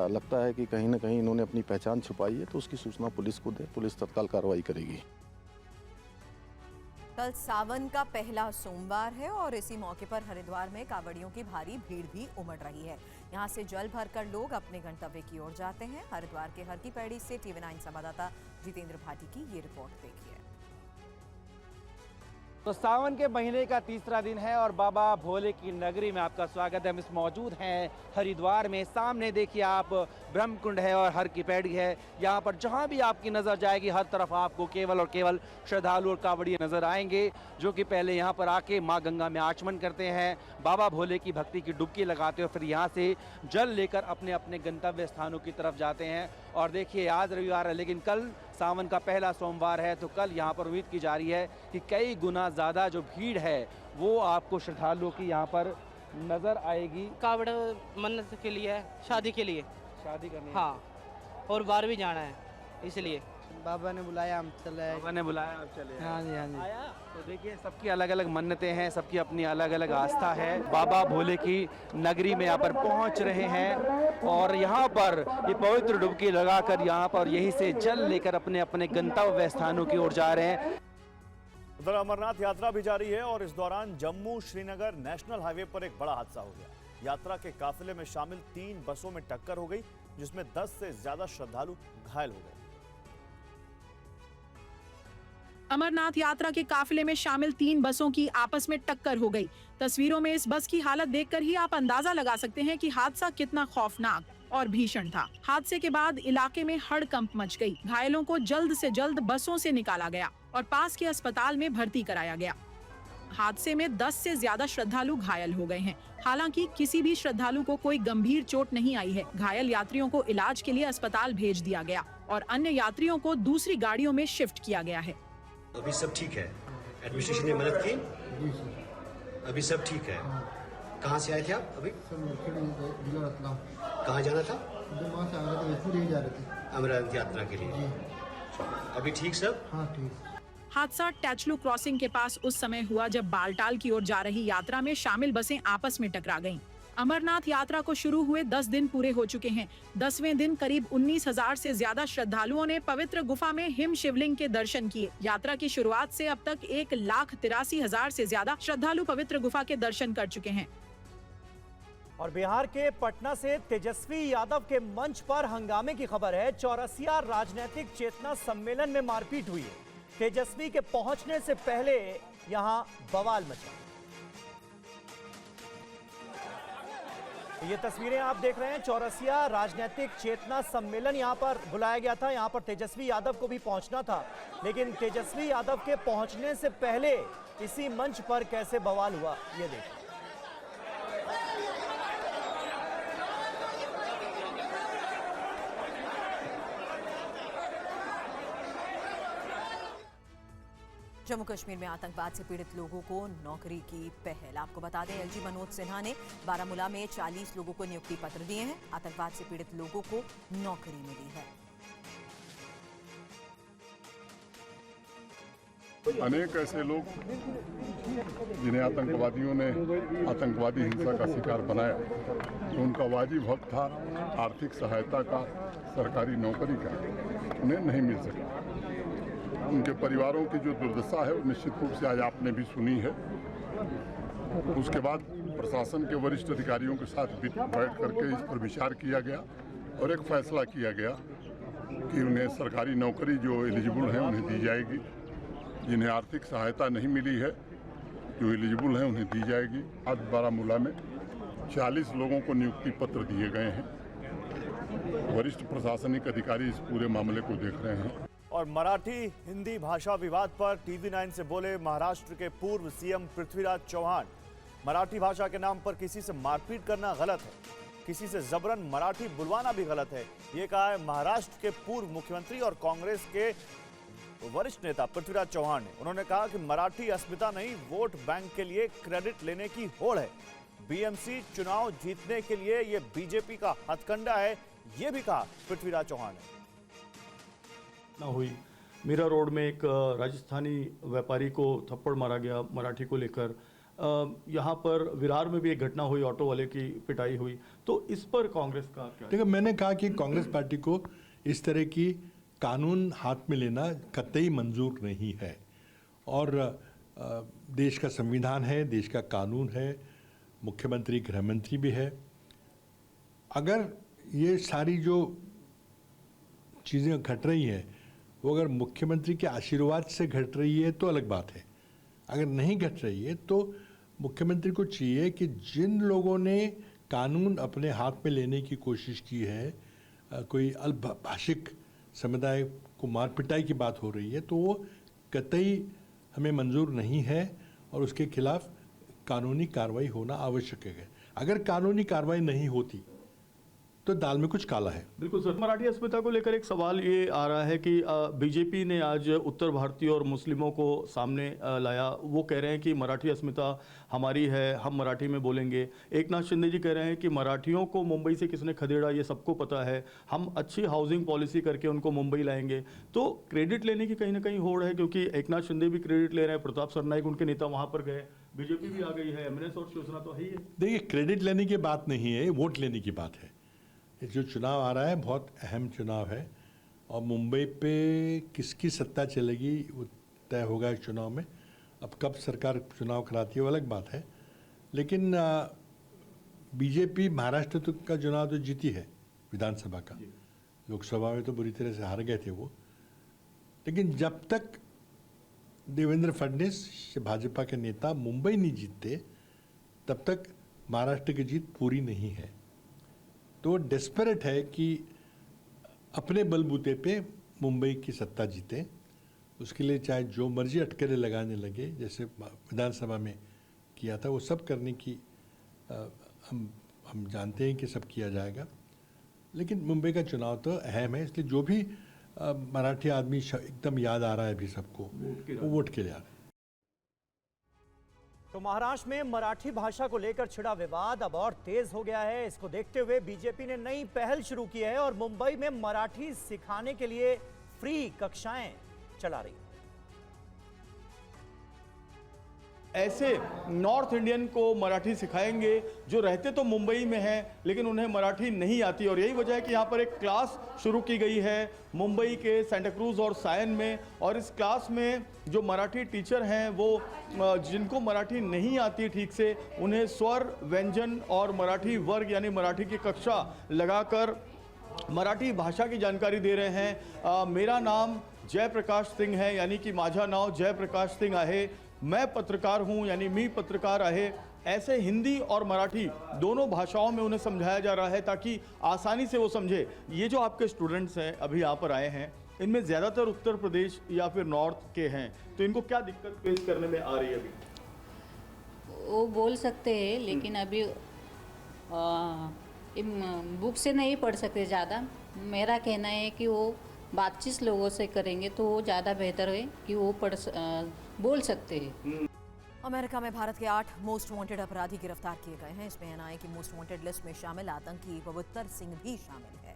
T: लगता है कि कहीं ना कहीं इन्होंने अपनी पहचान छुपाई है तो उसकी सूचना पुलिस को दें, पुलिस तत्काल कार्रवाई करेगी।
D: कल सावन का पहला सोमवार है और इसी मौके पर हरिद्वार में कांवड़ियों की भारी भीड़ भी उमड़ रही है। यहां से जल भरकर लोग अपने गंतव्य की ओर जाते हैं। हरिद्वार के हर की पैड़ी से TV9 संवाददाता जितेंद्र भाटी की ये रिपोर्ट देखिए।
U: तो सावन के महीने का तीसरा दिन है और बाबा भोले की नगरी में आपका स्वागत है। हम इस मौजूद हैं हरिद्वार में। सामने देखिए आप ब्रह्मकुंड है और हर की पैड़ी है। यहाँ पर जहाँ भी आपकी नज़र जाएगी हर तरफ आपको केवल और केवल श्रद्धालु और कांवड़िए नज़र आएंगे, जो कि पहले यहाँ पर आके माँ गंगा में आचमन करते हैं, बाबा भोले की भक्ति की डुबकी लगाते हैं, फिर यहाँ से जल लेकर अपने अपने गंतव्य स्थानों की तरफ जाते हैं। और देखिए आज रविवार है लेकिन कल सावन का पहला सोमवार है, तो कल यहाँ पर उम्मीद की जा रही है कि कई गुना ज़्यादा जो भीड़ है वो आपको श्रद्धालुओं की यहाँ पर नज़र आएगी।
V: कावड़ मन्नत के लिए, शादी के लिए,
U: शादी करनी है।
V: हाँ, और बाहर भी जाना है, इसलिए बाबा ने बुलाया, हम चले।
U: बाबा ने बुलाया, आप चले।
V: हाँ जी, हाँ जी।
U: आया तो देखिए सबकी अलग अलग मन्नतें हैं, सबकी अपनी अलग अलग आस्था है। बाबा भोले की नगरी में यहाँ पर पहुँच रहे हैं और यहाँ पर ये पवित्र डुबकी लगाकर यहाँ पर यहीं से जल लेकर अपने अपने गंतव्य स्थानों की ओर जा रहे हैं।
N: उधर अमरनाथ यात्रा भी जारी है और इस दौरान जम्मू श्रीनगर नेशनल हाईवे पर एक बड़ा हादसा हो गया। यात्रा के काफिले में शामिल 3 बसों में टक्कर हो गई, जिसमें 10 से ज्यादा श्रद्धालु घायल हो गए।
B: अमरनाथ यात्रा के काफिले में शामिल 3 बसों की आपस में टक्कर हो गई। तस्वीरों में इस बस की हालत देखकर ही आप अंदाजा लगा सकते हैं कि हादसा कितना खौफनाक और भीषण था। हादसे के बाद इलाके में हड़कंप मच गई। घायलों को जल्द से जल्द बसों से निकाला गया और पास के अस्पताल में भर्ती कराया गया। हादसे में 10 से ज्यादा श्रद्धालु घायल हो गए हैं। हालांकि किसी भी श्रद्धालु को कोई गंभीर चोट नहीं आई है। घायल यात्रियों को इलाज के लिए अस्पताल भेज दिया गया और अन्य यात्रियों को दूसरी गाड़ियों में शिफ्ट किया गया है।
W: अभी सब ठीक है, एडमिनिस्ट्रेशन ने मदद की, अभी सब ठीक है। कहाँ से आए थे आप? अभी कहाँ जाना था? अमरनाथ यात्रा के लिए। अभी ठीक सब?
V: हाँ ठीक।
B: हादसा टैचलू क्रॉसिंग के पास उस समय हुआ जब बालटाल की ओर जा रही यात्रा में शामिल बसें आपस में टकरा गईं। अमरनाथ यात्रा को शुरू हुए 10 दिन पूरे हो चुके हैं। 10वें दिन करीब 19,000 से ज्यादा श्रद्धालुओं ने पवित्र गुफा में हिम शिवलिंग के दर्शन किए। यात्रा की शुरुआत से अब तक 1,83,000 से ज्यादा श्रद्धालु पवित्र गुफा के दर्शन कर चुके हैं।
A: और बिहार के पटना से तेजस्वी यादव के मंच पर हंगामे की खबर है। चौरसिया राजनीतिक चेतना सम्मेलन में मारपीट हुई है। तेजस्वी के पहुंचने से पहले यहां बवाल मचा। ये तस्वीरें आप देख रहे हैं। चौरसिया राजनीतिक चेतना सम्मेलन यहां पर बुलाया गया था। यहां पर तेजस्वी यादव को भी पहुंचना था, लेकिन तेजस्वी यादव के पहुंचने से पहले इसी मंच पर कैसे बवाल हुआ ये देखिए।
D: जम्मू कश्मीर में आतंकवाद से पीड़ित लोगों को नौकरी की पहल। आपको बता दें एलजी मनोज सिन्हा ने बारामूला में 40 लोगों को नियुक्ति पत्र दिए हैं। आतंकवाद से पीड़ित लोगों को नौकरी मिली है।
X: अनेक ऐसे लोग जिन्हें आतंकवादियों ने आतंकवादी हिंसा का शिकार बनाया, तो उनका वाजिब हक था आर्थिक सहायता का, सरकारी नौकरी का, उन्हें नहीं मिल सका। उनके परिवारों की जो दुर्दशा है वो निश्चित रूप से आज आपने भी सुनी है। उसके बाद प्रशासन के वरिष्ठ अधिकारियों के साथ बैठ करके इस पर विचार किया गया और एक फैसला किया गया कि उन्हें सरकारी नौकरी जो एलिजिबल हैं उन्हें दी जाएगी। जिन्हें आर्थिक सहायता नहीं मिली है, जो एलिजिबल हैं उन्हें दी जाएगी। आज बारामूला में 40 लोगों को नियुक्ति पत्र दिए गए हैं। वरिष्ठ प्रशासनिक अधिकारी इस पूरे मामले को देख रहे हैं।
N: और मराठी हिंदी भाषा विवाद पर टीवी9 से बोले महाराष्ट्र के पूर्व सीएम पृथ्वीराज चौहान। मराठी भाषा के नाम पर किसी से मारपीट करना गलत है, किसी से जबरन मराठी बुलवाना भी गलत है, ये कहा है महाराष्ट्र के पूर्व मुख्यमंत्री और कांग्रेस के वरिष्ठ नेता पृथ्वीराज चौहान ने। उन्होंने कहा कि मराठी अस्मिता नहीं, वोट बैंक के लिए क्रेडिट लेने की होड़ है। बीएमसी चुनाव जीतने के लिए ये बीजेपी का हथकंडा है, ये भी कहा पृथ्वीराज चौहान ने।
Y: ना हुई मीरा रोड में एक राजस्थानी व्यापारी को थप्पड़ मारा गया मराठी को लेकर। यहाँ पर विरार में भी एक घटना हुई, ऑटो वाले की पिटाई हुई। तो इस पर कांग्रेस का क्या?
Z: देखो, मैंने कहा कि कांग्रेस पार्टी को इस तरह की कानून हाथ में लेना कतई मंजूर नहीं है। और देश का संविधान है, देश का कानून है, मुख्यमंत्री गृह मंत्री भी है। अगर ये सारी जो चीज़ें घट रही हैं वो अगर मुख्यमंत्री के आशीर्वाद से घट रही है तो अलग बात है। अगर नहीं घट रही है तो मुख्यमंत्री को चाहिए कि जिन लोगों ने कानून अपने हाथ में लेने की कोशिश की है, कोई अल्पभाषिक समुदाय को मार पिटाई की बात हो रही है, तो वो कतई हमें मंजूर नहीं है और उसके खिलाफ कानूनी कार्रवाई होना आवश्यक है। अगर कानूनी कार्रवाई नहीं होती तो दाल में कुछ काला है।
Y: बिल्कुल सर, मराठी अस्मिता को लेकर एक सवाल ये आ रहा है कि बीजेपी ने आज उत्तर भारतीय और मुस्लिमों को सामने लाया। वो कह रहे हैं कि मराठी अस्मिता हमारी है, हम मराठी में बोलेंगे। एकनाथ शिंदे जी कह रहे हैं कि मराठियों को मुंबई से किसने खदेड़ा ये सबको पता है, हम अच्छी हाउसिंग पॉलिसी करके उनको मुंबई लाएंगे। तो क्रेडिट लेने की कहीं ना कहीं होड़ है, क्योंकि एकनाथ शिंदे भी क्रेडिट ले रहे हैं, प्रताप सरनाइक उनके नेता वहाँ पर गए, बीजेपी भी आ गई है, एमएनएस और शिवसेना तो है ही है।
Z: देखिए, क्रेडिट लेने की बात नहीं है, वोट लेने की बात है। ये जो चुनाव आ रहा है बहुत अहम चुनाव है और मुंबई पे किसकी सत्ता चलेगी वो तय होगा इस चुनाव में। अब कब सरकार चुनाव कराती है वो अलग बात है, लेकिन बीजेपी महाराष्ट्र का चुनाव तो जीती है, विधानसभा का। लोकसभा में तो बुरी तरह से हार गए थे वो, लेकिन जब तक देवेंद्र फडणवीस भाजपा के नेता मुंबई नहीं जीतते तब तक महाराष्ट्र की जीत पूरी नहीं है। तो डेस्परेट है कि अपने बलबूते पे मुंबई की सत्ता जीते, उसके लिए चाहे जो मर्जी अटकलें लगाने लगे, जैसे विधानसभा में किया था वो सब करने की हम जानते हैं कि सब किया जाएगा। लेकिन मुंबई का चुनाव तो अहम है, इसलिए जो भी मराठी आदमी एकदम याद आ रहा है अभी सबको, वो वोट के लिए आ रहा है।
A: तो महाराष्ट्र में मराठी भाषा को लेकर छिड़ा विवाद अब और तेज हो गया है। इसको देखते हुए बीजेपी ने नई पहल शुरू की है और मुंबई में मराठी सिखाने के लिए फ्री कक्षाएं चला रही है।
Y: ऐसे नॉर्थ इंडियन को मराठी सिखाएंगे जो रहते तो मुंबई में हैं लेकिन उन्हें मराठी नहीं आती, और यही वजह है कि यहाँ पर एक क्लास शुरू की गई है मुंबई के सेंटा क्रूज और सायन में। और इस क्लास में जो मराठी टीचर हैं वो जिनको मराठी नहीं आती ठीक से, उन्हें स्वर, व्यंजन और मराठी वर्ग यानी मराठी की कक्षा लगाकर मराठी भाषा की जानकारी दे रहे हैं। मेरा नाम जयप्रकाश सिंह है, यानी कि माझा नाव जयप्रकाश सिंह आहे, मैं पत्रकार हूं यानी मी पत्रकार आहे। ऐसे हिंदी और मराठी दोनों भाषाओं में उन्हें समझाया जा रहा है ताकि आसानी से वो समझे। ये जो आपके स्टूडेंट्स हैं अभी यहाँ पर आए हैं, इनमें ज़्यादातर उत्तर प्रदेश या फिर नॉर्थ के हैं, तो इनको क्या दिक्कत फेस करने में आ रही है अभी?
C: वो बोल सकते हैं लेकिन अभी बुक से नहीं पढ़ सकते ज़्यादा। मेरा कहना है कि वो बातचीत लोगों से करेंगे तो वो ज़्यादा बेहतर है कि वो बोल सकते हैं।
D: अमेरिका में भारत के 8 मोस्ट वांटेड अपराधी गिरफ्तार किए गए हैं। इसमें एनआईए की मोस्ट वांटेड लिस्ट में शामिल आतंकी पवित्र सिंह भी शामिल है।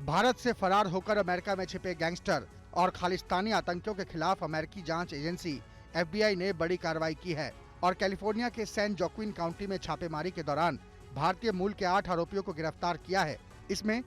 E: भारत से फरार होकर अमेरिका में छिपे गैंगस्टर और खालिस्तानी आतंकियों के खिलाफ अमेरिकी जांच एजेंसी FBI ने बड़ी कार्रवाई की है और कैलिफोर्निया के सैन जोक्विन काउंटी में छापेमारी के दौरान भारतीय मूल के 8 आरोपियों को गिरफ्तार किया है। इसमें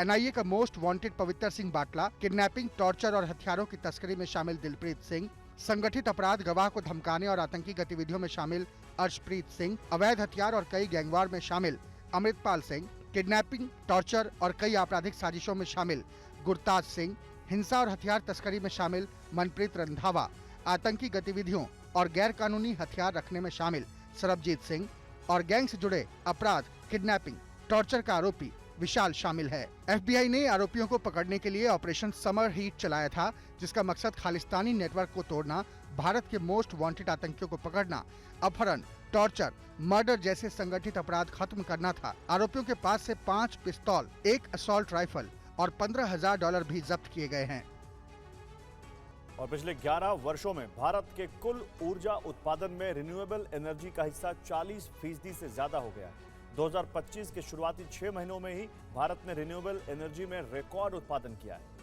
E: एनआईए का मोस्ट वांटेड पवित्र सिंह बाटला, किडनैपिंग, टॉर्चर और हथियारों की तस्करी में शामिल दिलप्रीत सिंह, संगठित अपराध, गवाह को धमकाने और आतंकी गतिविधियों में शामिल अर्शप्रीत सिंह, अवैध हथियार और कई गैंगवार में शामिल अमृतपाल सिंह, किडनैपिंग, टॉर्चर और कई आपराधिक साजिशों में शामिल गुरताज सिंह, हिंसा और हथियार तस्करी में शामिल मनप्रीत रंधावा, आतंकी गतिविधियों और गैर कानूनी हथियार रखने में शामिल सरबजीत सिंह और गैंग से जुड़े अपराध, किडनैपिंग, टॉर्चर का आरोपी विशाल शामिल है। FBI ने आरोपियों को पकड़ने के लिए ऑपरेशन समर हीट चलाया था, जिसका मकसद खालिस्तानी नेटवर्क को तोड़ना, भारत के मोस्ट वांटेड आतंकियों को पकड़ना, अपहरण, टॉर्चर, मर्डर जैसे संगठित अपराध खत्म करना था। आरोपियों के पास से 5 पिस्तौल, 1 असॉल्ट राइफल और $15,000 भी जब्त किए गए हैं।
N: और पिछले 11 वर्षों में भारत के कुल ऊर्जा उत्पादन में रिन्यूएबल एनर्जी का हिस्सा 40% से ज्यादा हो गया है। 2025 के शुरुआती 6 महीनों में ही भारत ने रिन्यूएबल एनर्जी में रिकॉर्ड उत्पादन किया है।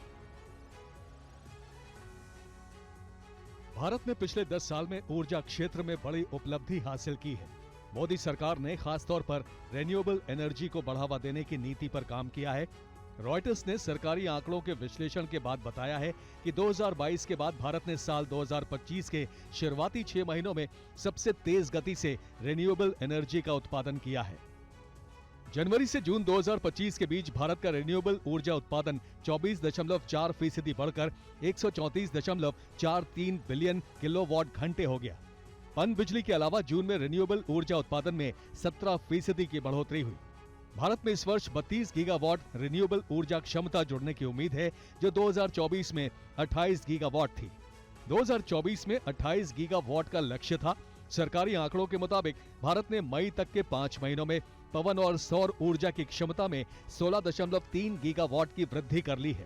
F: भारत ने पिछले 10 साल में ऊर्जा क्षेत्र में बड़ी उपलब्धि हासिल की है। मोदी सरकार ने खासतौर पर रिन्यूएबल एनर्जी को बढ़ावा देने की नीति पर काम किया है। रॉयटर्स ने सरकारी आंकड़ों के विश्लेषण के बाद बताया है कि 2022 के बाद भारत ने साल 2025 के शुरुआती 6 महीनों में सबसे तेज गति से रिन्यूएबल एनर्जी का उत्पादन किया है।
G: जनवरी से जून 2025 के बीच भारत का रिन्यूएबल ऊर्जा उत्पादन 24.4% बढ़कर 134.43 बिलियन किलोवाट घंटे हो गया। पन बिजली के अलावा जून में रिन्यूएबल ऊर्जा उत्पादन में 17% की बढ़ोतरी हुई। भारत में इस वर्ष 32 गीगावाट रिन्यूएबल ऊर्जा क्षमता जुड़ने की उम्मीद है, जो 2024 में 28 गीगावाट थी। 2024 में 28 गीगावाट का लक्ष्य था। सरकारी आंकड़ों के मुताबिक भारत ने मई तक के 5 महीनों में पवन और सौर ऊर्जा की क्षमता में 16.3 गीगावाट की वृद्धि कर ली है।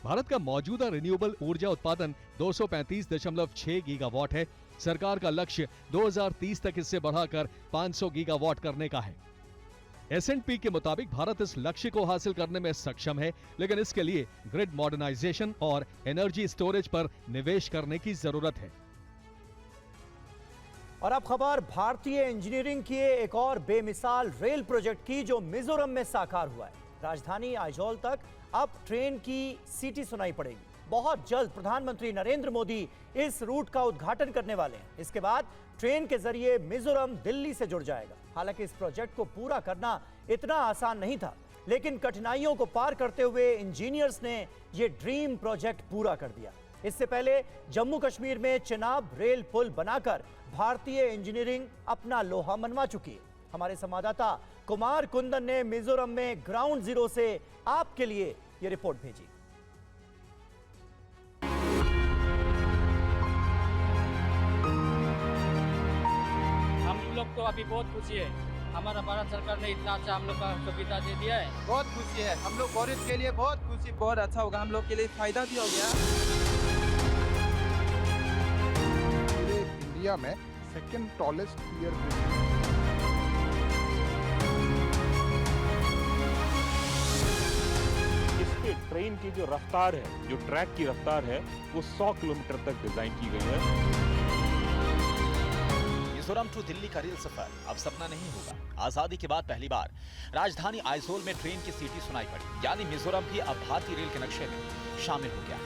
G: भारत का मौजूदा रिन्यूएबल ऊर्जा उत्पादन 235.6 गीगावाट है। सरकार का लक्ष्य 2030 तक इससे बढ़ाकर 500 गीगावाट करने का है। S&P के मुताबिक भारत इस लक्ष्य को हासिल करने में सक्षम है, लेकिन इसके लिए ग्रिड मॉडर्नाइजेशन और एनर्जी स्टोरेज पर निवेश करने की जरूरत है।
A: और अब खबर भारतीय इंजीनियरिंग की एक और बेमिसाल रेल प्रोजेक्ट की, जो मिजोरम में साकार हुआ है। राजधानी आइजोल तक अब ट्रेन की सीटी सुनाई पड़ेगी। बहुत जल्द प्रधानमंत्री नरेंद्र मोदी इस रूट का उद्घाटन करने वाले हैं। इसके बाद ट्रेन के जरिए मिजोरम दिल्ली से जुड़ जाएगा। हालांकि इस प्रोजेक्ट को पूरा करना इतना आसान नहीं था, लेकिन कठिनाइयों को पार करते हुए इंजीनियर्स ने यह ड्रीम प्रोजेक्ट पूरा कर दिया। इससे पहले जम्मू कश्मीर में चिनाब रेल पुल बनाकर भारतीय इंजीनियरिंग अपना लोहा मनवा चुकी है। हमारे संवाददाता कुमार कुंदन ने मिजोरम में ग्राउंड जीरो से आपके लिए यह रिपोर्ट भेजी।
V: हम लोग तो अभी बहुत खुशी है। हमारा भारत सरकार ने इतना अच्छा हम लोग का सुविधा दे दिया है।
U: बहुत खुशी है, हम लोग गौरव के लिए बहुत खुशी, बहुत अच्छा होगा, हम लोग के लिए फायदा भी हो गया।
I: पूरे इंडिया में सेकंड टॉलेस्ट पियर ब्रिज।
J: इसके ट्रेन की जो रफ्तार है, जो ट्रैक की रफ्तार है, वो 100 किलोमीटर तक डिजाइन की गई है।
H: मिजोरम टू दिल्ली का रेल सफर अब सपना नहीं होगा। आजादी के बाद पहली बार राजधानी आइजोल में ट्रेन की सीटी सुनाई पड़ी, यानी मिजोरम भी अब भारतीय रेल के नक्शे में शामिल हो गया है।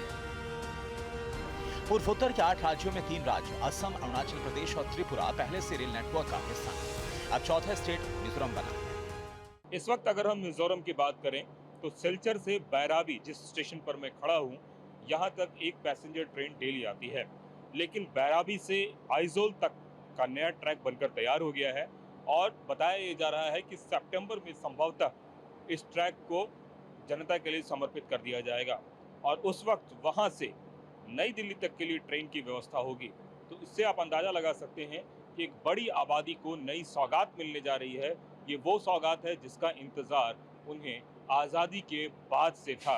H: पूर्वोत्तर के 8 राज्यों में 3 राज्य असम, अरुणाचल प्रदेश और त्रिपुरा पहले से रेल नेटवर्क का हिस्सा है। अब चौथा स्टेट मिजोरम बना है।
J: इस वक्त अगर हम मिजोरम की बात करें तो सिलचर से बैराबी, जिस स्टेशन पर मैं खड़ा हूँ, यहाँ तक एक पैसेंजर ट्रेन डेली आती है। लेकिन बैराबी से आइजोल तक का नया ट्रैक बनकर तैयार हो गया है और बताया जा रहा है कि सितंबर में संभवतः इस ट्रैक को जनता के लिए समर्पित कर दिया जाएगा और उस वक्त वहां से नई दिल्ली तक के लिए ट्रेन की व्यवस्था होगी। तो इससे आप अंदाजा लगा सकते हैं कि एक बड़ी आबादी को नई सौगात मिलने जा रही है। ये वो सौगात है जिसका इंतजार उन्हें आजादी के बाद से था।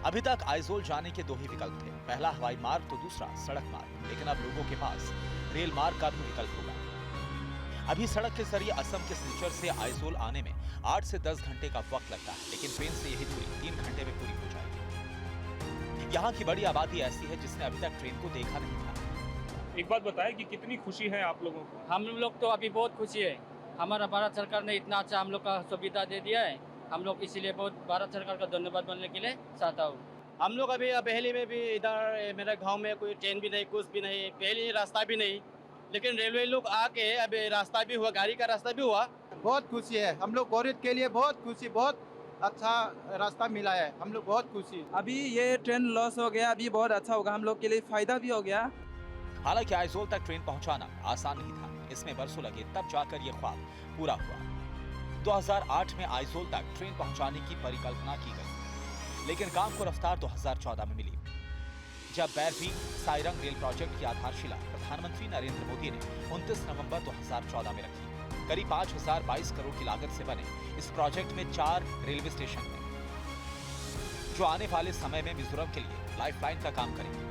H: अभी तक आइजोल जाने के 2 ही विकल्प थे, पहला हवाई मार्ग तो दूसरा सड़क मार्ग। लेकिन अब लोगों के पास रेल मार्ग का भी विकल्प होगा। अभी सड़क के जरिए असम के सिलचर से आइजोल आने में 8 से 10 घंटे का वक्त लगता है, लेकिन ट्रेन से यही दूरी 3 घंटे में पूरी हो जाएगी। यहाँ की बड़ी आबादी ऐसी है जिसने अभी तक ट्रेन को देखा नहीं था।
J: एक बात बताएं कि कितनी खुशी है आप लोगों को?
V: हम लोग तो अभी बहुत खुशी है। हमारा भारत सरकार ने इतना अच्छा हम लोग का सुविधा दे दिया है। हम लोग इसीलिए बहुत भारत सरकार का धन्यवाद बोलने के लिए चाहता हूँ। हम लोग अभी पहले में भी इधर मेरे गांव में कोई ट्रेन भी नहीं, कुछ भी नहीं, पहले रास्ता भी नहीं, लेकिन रेलवे लोग आके अभी रास्ता भी हुआ, गाड़ी का रास्ता भी हुआ।
U: बहुत खुशी है, हम लोग गौरव के लिए बहुत खुशी, बहुत अच्छा रास्ता मिला है, हम लोग बहुत खुशी।
V: अभी ये ट्रेन लॉस हो गया, अभी बहुत अच्छा होगा, हम लोग के लिए फायदा भी हो गया।
H: हालांकि आइजोल तक ट्रेन पहुंचाना आसान नहीं था, इसमें बरसों लगे, तब जाकर ये ख्वाब पूरा हुआ। 2008 में आइजोल तक ट्रेन पहुंचाने की परिकल्पना की गई, लेकिन काम को रफ्तार 2014 में मिली, जब बैरवी साइरंग रेल प्रोजेक्ट की आधारशिला प्रधानमंत्री नरेंद्र मोदी ने 29 नवंबर 2014 में रखी। करीब 5022 करोड़ की लागत से बने इस प्रोजेक्ट में 4 रेलवे स्टेशन हैं, जो आने वाले समय में मिजोरम के लिए लाइफलाइन का काम करेंगे।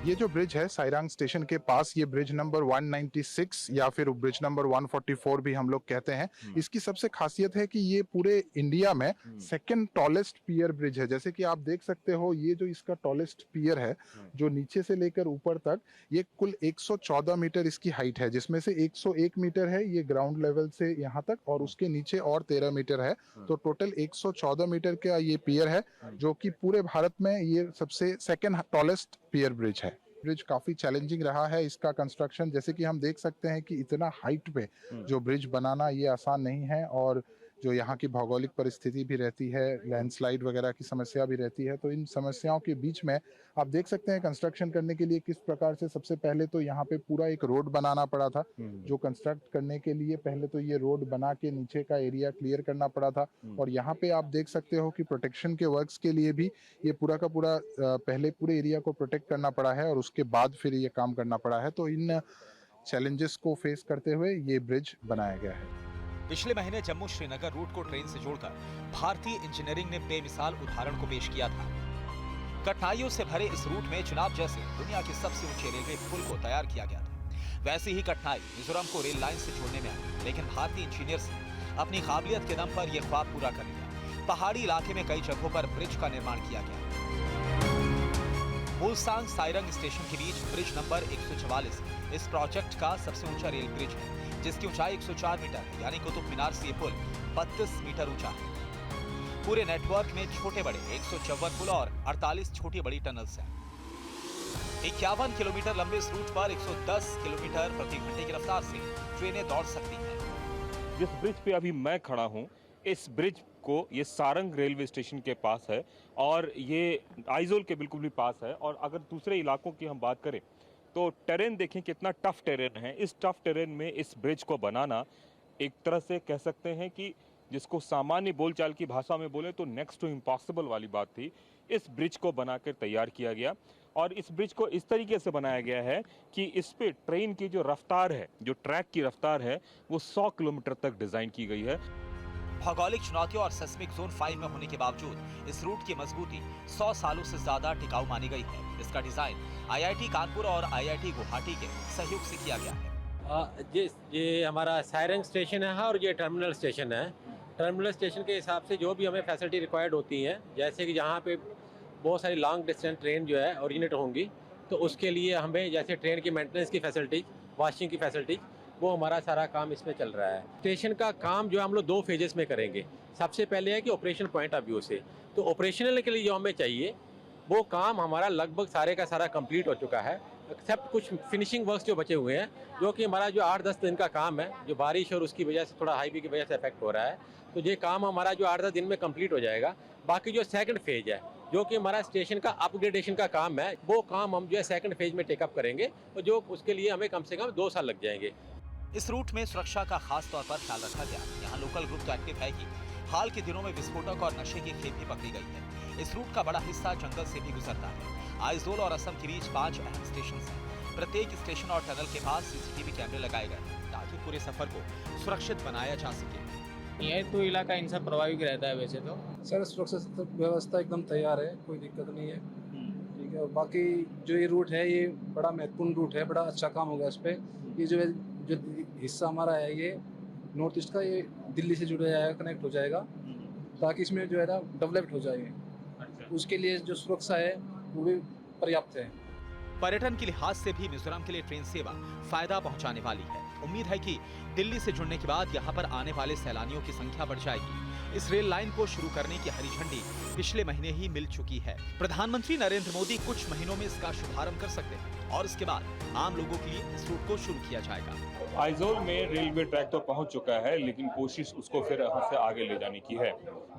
I: ये जो ब्रिज है साइरंग स्टेशन के पास, ये ब्रिज नंबर 196 या फिर ब्रिज नंबर 144 भी हम लोग कहते हैं। इसकी सबसे खासियत है कि ये पूरे इंडिया में सेकंड टॉलेस्ट पियर ब्रिज है। जैसे कि आप देख सकते हो, ये जो इसका टॉलेस्ट पियर है, जो नीचे से लेकर ऊपर तक, ये कुल 114 मीटर इसकी हाइट है, जिसमें से 101 मीटर है ये ग्राउंड लेवल से यहाँ तक, और उसके नीचे और 13 मीटर है। तो टोटल 114 मीटर का ये पियर है, जो कि पूरे भारत में ये सबसे सेकंड टॉलेस्ट पियर ब्रिज है। ब्रिज काफी चैलेंजिंग रहा है इसका कंस्ट्रक्शन। जैसे कि हम देख सकते हैं कि इतना हाइट पे जो ब्रिज बनाना ये आसान नहीं है, और जो यहाँ की भौगोलिक परिस्थिति भी रहती है, लैंडस्लाइड वगैरह की समस्या भी रहती है। तो इन समस्याओं के बीच में आप देख सकते हैं कंस्ट्रक्शन करने के लिए किस प्रकार से सबसे पहले तो यहाँ पे पूरा एक रोड बनाना पड़ा था, जो कंस्ट्रक्ट करने के लिए पहले तो ये रोड बना के नीचे का एरिया क्लियर करना पड़ा था। और यहाँ पे आप देख सकते हो कि प्रोटेक्शन के वर्क्स के लिए भी ये पूरा का पूरा पहले पूरे एरिया को प्रोटेक्ट करना पड़ा है और उसके बाद फिर ये काम करना पड़ा है। तो इन चैलेंजेस को फेस करते हुए ये ब्रिज बनाया गया है।
H: पिछले महीने जम्मू श्रीनगर रूट को ट्रेन से जोड़कर भारतीय इंजीनियरिंग ने बेमिसाल उदाहरण को पेश किया था। कठिनाइयों से भरे इस रूट में चुनाव जैसे दुनिया के सबसे ऊंचे रेलवे पुल को तैयार किया गया था। वैसी ही कठिनाई मिजोरम को रेल लाइन से जोड़ने में आई, लेकिन भारतीय इंजीनियर्स ने अपनी काबिलियत के दम पर यह ख्वाब पूरा कर लिया। पहाड़ी इलाके में कई जगहों पर ब्रिज का निर्माण किया गया। बुलसांग साइरंग स्टेशन के बीच ब्रिज नंबर 144 इस प्रोजेक्ट का सबसे ऊंचा रेल ब्रिज है, जिसकी ऊंचाई 104 मीटर है, यानी कुतुब मीनार से ये पुल 32 मीटर ऊंचा है। पूरे नेटवर्क में छोटे बड़े 154 पुल और 48 छोटी बड़ी टनल्स हैं। 51 किलोमीटर लंबे इस रूट पर 110 किलोमीटर प्रति घंटे की रफ्तार से ट्रेनें दौड़ सकती हैं।
J: जिस ब्रिज पे अभी मैं खड़ा हूँ, इस ब्रिज को ये सारंग रेलवे स्टेशन के पास है और ये आइजोल के बिल्कुल भी पास है। और अगर दूसरे इलाकों की हम बात करें तो टेरेन देखें कितना टफ टेरेन है। इस टफ टेरेन में इस ब्रिज को बनाना एक तरह से कह सकते हैं कि जिसको सामान्य बोलचाल की भाषा में बोले तो नेक्स्ट टू इम्पॉसिबल वाली बात थी। इस ब्रिज को बनाकर तैयार किया गया और इस ब्रिज को इस तरीके से बनाया गया है कि इस पे ट्रेन की जो रफ्तार है, जो ट्रैक की रफ्तार है, वो 100 किलोमीटर तक डिजाइन की गई है।
H: भौगोलिक चुनौतियों और सेस्मिक जोन 5 में होने के बावजूद इस रूट की मजबूती 100 सालों से ज्यादा टिकाऊ मानी गई है। इसका डिजाइन IIT कानपुर और IIT गुवाहाटी के सहयोग से किया गया है।
K: ये हमारा सायरंग स्टेशन है और ये टर्मिनल स्टेशन है। टर्मिनल स्टेशन के हिसाब से जो भी हमें फैसिलिटी रिक्वायर्ड होती हैं, जैसे कि जहाँ पे बहुत सारी लॉन्ग डिस्टेंस ट्रेन जो है ओरिजिनेट होंगी, तो उसके लिए हमें जैसे ट्रेन की मेंटेनेंस की फैसिलिटी, वॉशिंग की फैसिलिटी, वो हमारा सारा काम इसमें चल रहा है। स्टेशन का काम जो हम लोग 2 फेजेस में करेंगे। सबसे पहले है कि ऑपरेशन पॉइंट ऑफ व्यू से, तो ऑपरेशनल के लिए जो हमें चाहिए वो काम हमारा लगभग सारे का सारा कंप्लीट हो चुका है, एक्सेप्ट कुछ फिनिशिंग वर्क्स जो बचे हुए हैं, जो कि हमारा जो 8-10 दिन का काम है, जो बारिश और उसकी वजह से थोड़ा हाईवे की वजह से इफेक्ट हो रहा है, तो ये काम हमारा जो 8-10 दिन में कंप्लीट हो जाएगा। बाकी जो सेकंड फेज है, जो कि हमारा स्टेशन का अपग्रेडेशन का काम है, वो काम हम जो है सेकंड फेज में टेकअप करेंगे और जो उसके लिए हमें कम से कम 2 साल लग जाएंगे।
H: इस रूट में सुरक्षा का खास तौर पर ख्याल रखा गया। यहाँ लोकल ग्रुप तो एक्टिव है कि हाल के दिनों में विस्फोटक और नशे की खेप भी पकड़ी गई है। इस रूट का बड़ा हिस्सा जंगल से भी गुजरता है। आइजोल और असम के बीच 5 अहम स्टेशन हैं। प्रत्येक स्टेशन और टनल के पास CCTV कैमरे लगाए गए हैं ताकि पूरे सफर को सुरक्षित बनाया जा सके।
V: ये तो इलाका इनसे प्रभावित रहता है वैसे तो।
L: सर सुरक्षा व्यवस्था एकदम तैयार है, कोई दिक्कत नहीं है। ठीक है, और बाकी जो ये रूट है ये बड़ा महत्वपूर्ण रूट है, बड़ा अच्छा काम होगा इस पर। ये जो हिस्सा हमारा है ये नॉर्थ ईस्ट का, ये दिल्ली से जुड़ा जाएगा, कनेक्ट हो जाएगा, ताकि इसमें जो है ना डेवलप्ड हो जाए। उसके लिए जो सुरक्षा है वो भी पर्याप्त है।
H: पर्यटन के लिहाज से भी मिजोरम के लिए ट्रेन सेवा फायदा पहुंचाने वाली है। उम्मीद है कि दिल्ली से जुड़ने के बाद यहां पर आने वाले सैलानियों की संख्या बढ़ जाएगी। इस रेल लाइन को शुरू करने की हरी झंडी पिछले महीने ही मिल चुकी है। प्रधानमंत्री नरेंद्र मोदी कुछ महीनों में इसका शुभारंभ कर सकते हैं और इसके बाद आम लोगों के लिए इस रूट को शुरू किया जाएगा।
J: आइजोल में रेलवे ट्रैक तो पहुंच चुका है, लेकिन कोशिश उसको फिर यहाँ से आगे ले जाने की है।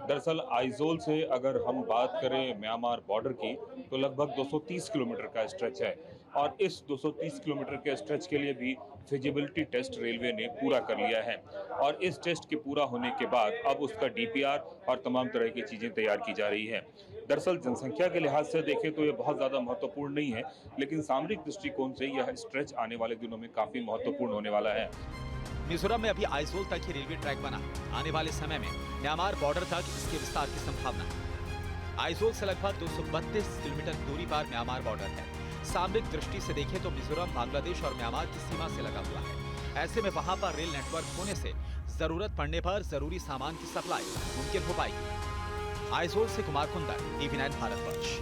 J: दरअसल आइजोल से अगर हम बात करें म्यांमार बॉर्डर की, तो लगभग 230 किलोमीटर का स्ट्रेच है और इस 230 किलोमीटर के स्ट्रेच के लिए भी फिजिबिलिटी टेस्ट रेलवे ने पूरा कर लिया है और इस टेस्ट के पूरा होने के बाद अब उसका DPR और तमाम तरह की चीज़ें तैयार की जा रही है। दरअसल जनसंख्या के लिहाज से देखें तो ये बहुत ज़्यादा महत्वपूर्ण नहीं है, लेकिन सामरिक दृष्टिकोण से यह स्ट्रेच आने वाले दिनों में काफ़ी महत्वपूर्ण होने वाला है।
H: मिजोरम में अभी आइजोल तक ही रेलवे ट्रैक बना है। आने वाले समय में म्यांमार बॉर्डर तक इसके विस्तार की संभावना है। आइजोल से लगभग 232 किलोमीटर दूरी पर म्यांमार बॉर्डर है। सामरिक दृष्टि से देखें तो मिजोरम बांग्लादेश और म्यांमार की सीमा से लगा हुआ है। ऐसे में वहां पर रेल नेटवर्क होने से जरूरत पड़ने पर जरूरी सामान की सप्लाई मुमकिन हो पाएगी। आइजोल से कुमार कुंदर, TV9 भारतवर्ष।